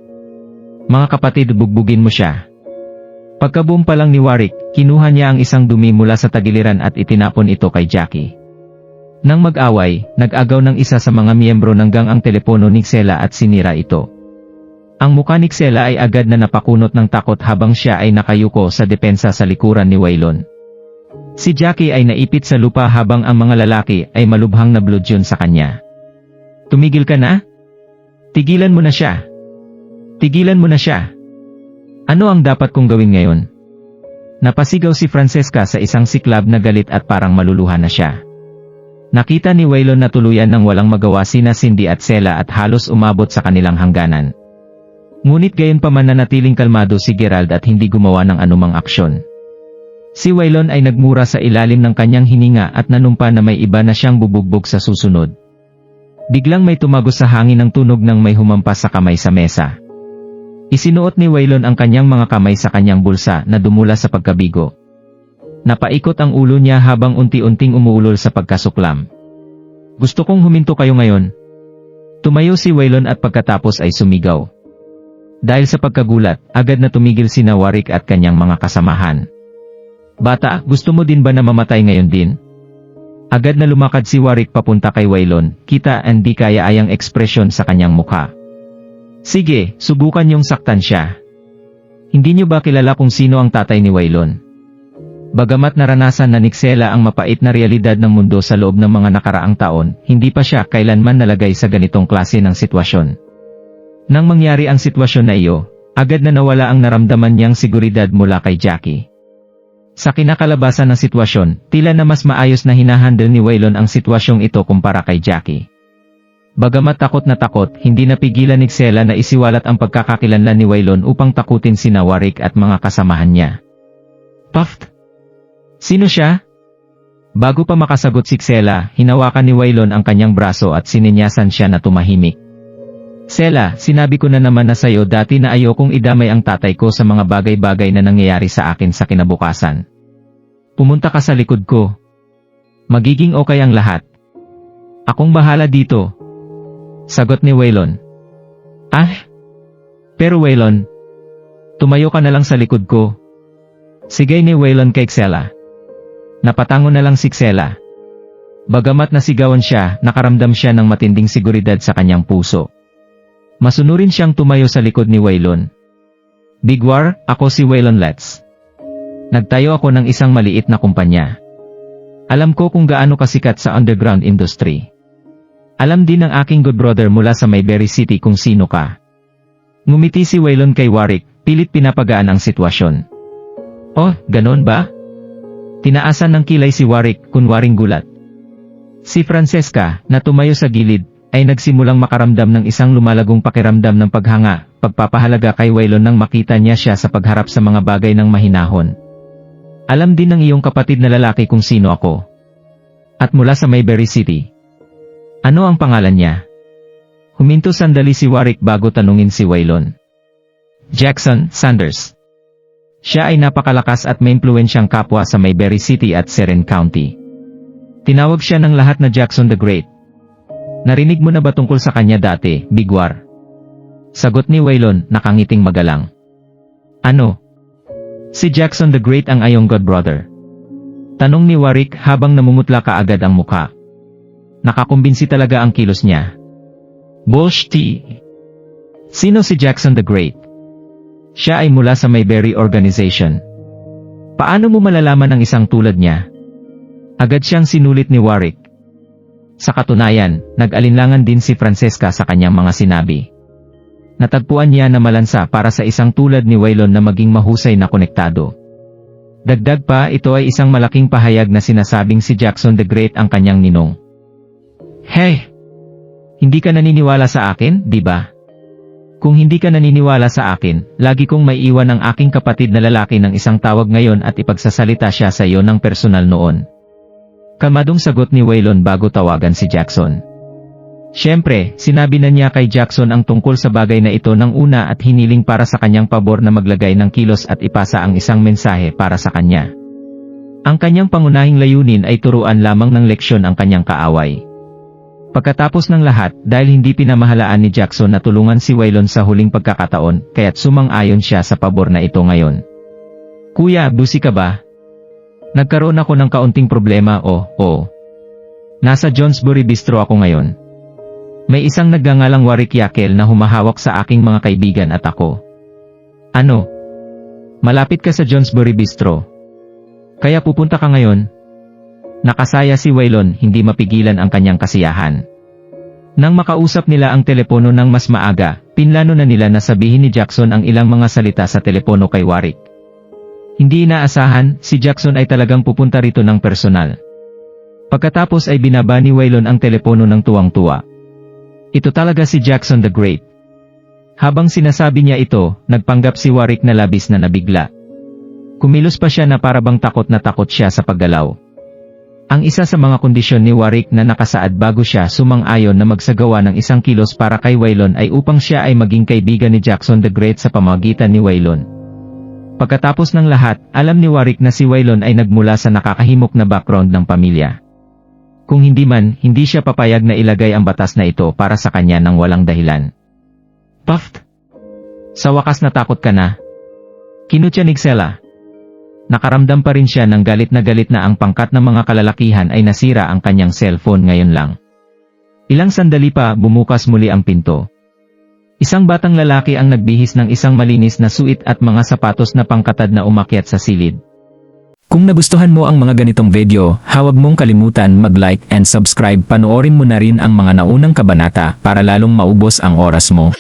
Mga kapatid, bugbugin mo siya. Pagkaboom pa lang ni Warwick, kinuha niya ang isang dumi mula sa tagiliran at itinapon ito kay Jackie. Nang mag-away, nag-agaw ng isa sa mga miyembro ng gang ang telepono ni Xela at sinira ito. Ang mukha ni Xela ay agad na napakunot ng takot habang siya ay nakayuko sa depensa sa likuran ni Waylon. Si Jackie ay naipit sa lupa habang ang mga lalaki ay malubhang nabludyon sa kanya. Tumigil ka na? Tigilan mo na siya. Tigilan mo na siya. Ano ang dapat kong gawin ngayon? Napasigaw si Francesca sa isang siklab na galit at parang maluluha na siya. Nakita ni Waylon na tuluyan ng walang magawa sina Cindy at Sela at halos umabot sa kanilang hangganan. Ngunit gayon pa man nanatiling kalmado si Gerald at hindi gumawa ng anumang aksyon. Si Waylon ay nagmura sa ilalim ng kanyang hininga at nanumpa na may iba na siyang bubugbog sa susunod. Biglang may tumagos sa hangin ng tunog ng may humampas sa kamay sa mesa. Isinuot ni Waylon ang kanyang mga kamay sa kanyang bulsa na dumula sa pagkabigo. Napaikot ang ulo niya habang unti-unting umuulol sa pagkasuklam. Gusto kong huminto kayo ngayon. Tumayo si Waylon at pagkatapos ay sumigaw. Dahil sa pagkagulat, agad na tumigil sina Warwick at kanyang mga kasamahan. Bata, gusto mo din ba na mamatay ngayon din? Agad na lumakad si Warwick papunta kay Waylon, kita ang di kaya-ayang ekspresyon sa kanyang mukha. Sige, subukan niyong saktan siya. Hindi niyo ba kilala kung sino ang tatay ni Waylon? Bagamat naranasan na ni Sela ang mapait na realidad ng mundo sa loob ng mga nakaraang taon, hindi pa siya kailanman nalagay sa ganitong klase ng sitwasyon. Nang mangyari ang sitwasyon na iyo, agad na nawala ang naramdaman niyang seguridad mula kay Jackie. Sa kinakalabasan ng sitwasyon, tila na mas maayos na hinahandle ni Waylon ang sitwasyong ito kumpara kay Jackie. Bagamat takot na takot, hindi napigilan ni Sela na isiwalat ang pagkakakilanlan ni Waylon upang takutin sina Warwick at mga kasamahan niya. Puffed! Sino siya? Bago pa makasagot si Sela, hinawakan ni Waylon ang kanyang braso at sininyasan siya na tumahimik. Sela, sinabi ko na naman na sayo dati na ayokong idamay ang tatay ko sa mga bagay-bagay na nangyayari sa akin sa kinabukasan. Pumunta ka sa likod ko. Magiging okay ang lahat. Akong bahala dito. Sagot ni Waylon. Pero Waylon, tumayo ka na lang sa likod ko. Sigay ni Waylon kay Sela. Napatango na lang si Sela. Bagamat nasigawan siya, nakaramdam siya ng matinding seguridad sa kanyang puso. Masunurin siyang tumayo sa likod ni Waylon. Big War, ako si Waylon Letts. Nagtayo ako ng isang maliit na kumpanya. Alam ko kung gaano kasikat sa underground industry. Alam din ng aking good brother mula sa Mayberry City kung sino ka. Ngumiti si Waylon kay Warwick, pilit pinapagaan ang sitwasyon. Oh, ganon ba? Tinaasan ng kilay si Warwick, kunwaring gulat. Si Francesca, na tumayo sa gilid, ay nagsimulang makaramdam ng isang lumalagong pakiramdam ng paghanga, pagpapahalaga kay Waylon nang makita niya siya sa pagharap sa mga bagay ng mahinahon. Alam din ng iyong kapatid na lalaki kung sino ako. At mula sa Mayberry City. Ano ang pangalan niya? Huminto sandali si Warwick bago tanungin si Waylon. Jackson Sanders. Siya ay napakalakas at may impluwensyang kapwa sa Mayberry City at Seren County. Tinawag siya ng lahat na Jackson the Great. Narinig mo na ba tungkol sa kanya dati, Big War? Sagot ni Waylon, nakangiting magalang. Ano? Si Jackson the Great ang iyong godbrother. Tanong ni Warwick habang namumutla kaagad ang mukha. Nakakumbinsi talaga ang kilos niya. Bullshit! Sino si Jackson the Great? Siya ay mula sa Mayberry Organization. Paano mo malalaman ang isang tulad niya? Agad siyang sinulit ni Warwick. Sa katunayan, nag-alinlangan din si Francesca sa kanyang mga sinabi. Natagpuan niya na malansa para sa isang tulad ni Waylon na maging mahusay na konektado. Dagdag pa, ito ay isang malaking pahayag na sinasabing si Jackson the Great ang kanyang ninong. Hey! Hindi ka naniniwala sa akin, di ba? Kung hindi ka naniniwala sa akin, lagi kong may iwan ang aking kapatid na lalaki ng isang tawag ngayon at ipagsasalita siya sa iyo ng personal noon. Kalmadong sagot ni Waylon bago tawagan si Jackson. Siyempre, sinabi na niya kay Jackson ang tungkol sa bagay na ito ng una at hiniling para sa kanyang pabor na maglagay ng kilos at ipasa ang isang mensahe para sa kanya. Ang kanyang pangunahing layunin ay turuan lamang ng leksyon ang kanyang kaaway. Pagkatapos ng lahat, dahil hindi pinamahalaan ni Jackson na tulungan si Waylon sa huling pagkakataon, kaya't sumang-ayon siya sa pabor na ito ngayon. Kuya, busi ka ba? Nagkaroon ako ng kaunting problema Nasa Johnsbury Bistro ako ngayon. May isang nagngangalang Warwick Yakel na humahawak sa aking mga kaibigan at ako. Ano? Malapit ka sa Johnsbury Bistro. Kaya pupunta ka ngayon? Nakasaya si Waylon, hindi mapigilan ang kanyang kasiyahan. Nang makausap nila ang telepono ng mas maaga, pinlano na nila na sabihin ni Jackson ang ilang mga salita sa telepono kay Warwick. Hindi inaasahan, si Jackson ay talagang pupunta rito ng personal. Pagkatapos ay binaba ni Waylon ang telepono ng tuwang-tuwa. Ito talaga si Jackson the Great. Habang sinasabi niya ito, nagpanggap si Warwick na labis na nabigla. Kumilos pa siya na parabang takot na takot siya sa paggalaw. Ang isa sa mga kondisyon ni Warwick na nakasaad bago siya sumang-ayon na magsagawa ng isang kilos para kay Waylon ay upang siya ay maging kaibigan ni Jackson the Great sa pamamagitan ni Waylon. Pagkatapos ng lahat, alam ni Warwick na si Waylon ay nagmula sa nakakahimok na background ng pamilya. Kung hindi man, hindi siya papayag na ilagay ang batas na ito para sa kanya ng walang dahilan. Puffed! Sa wakas natakot ka na. Kinutyanig Sela. Nakaramdam pa rin siya ng galit na ang pangkat ng mga kalalakihan ay nasira ang kanyang cellphone ngayon lang. Ilang sandali pa, bumukas muli ang pinto. Isang batang lalaki ang nagbihis ng isang malinis na suit at mga sapatos na pangkatad na umakyat sa silid. Kung nagustuhan mo ang mga ganitong video, huwag mong kalimutan mag-like and subscribe. Panoorin mo na rin ang mga naunang kabanata para lalong maubos ang oras mo.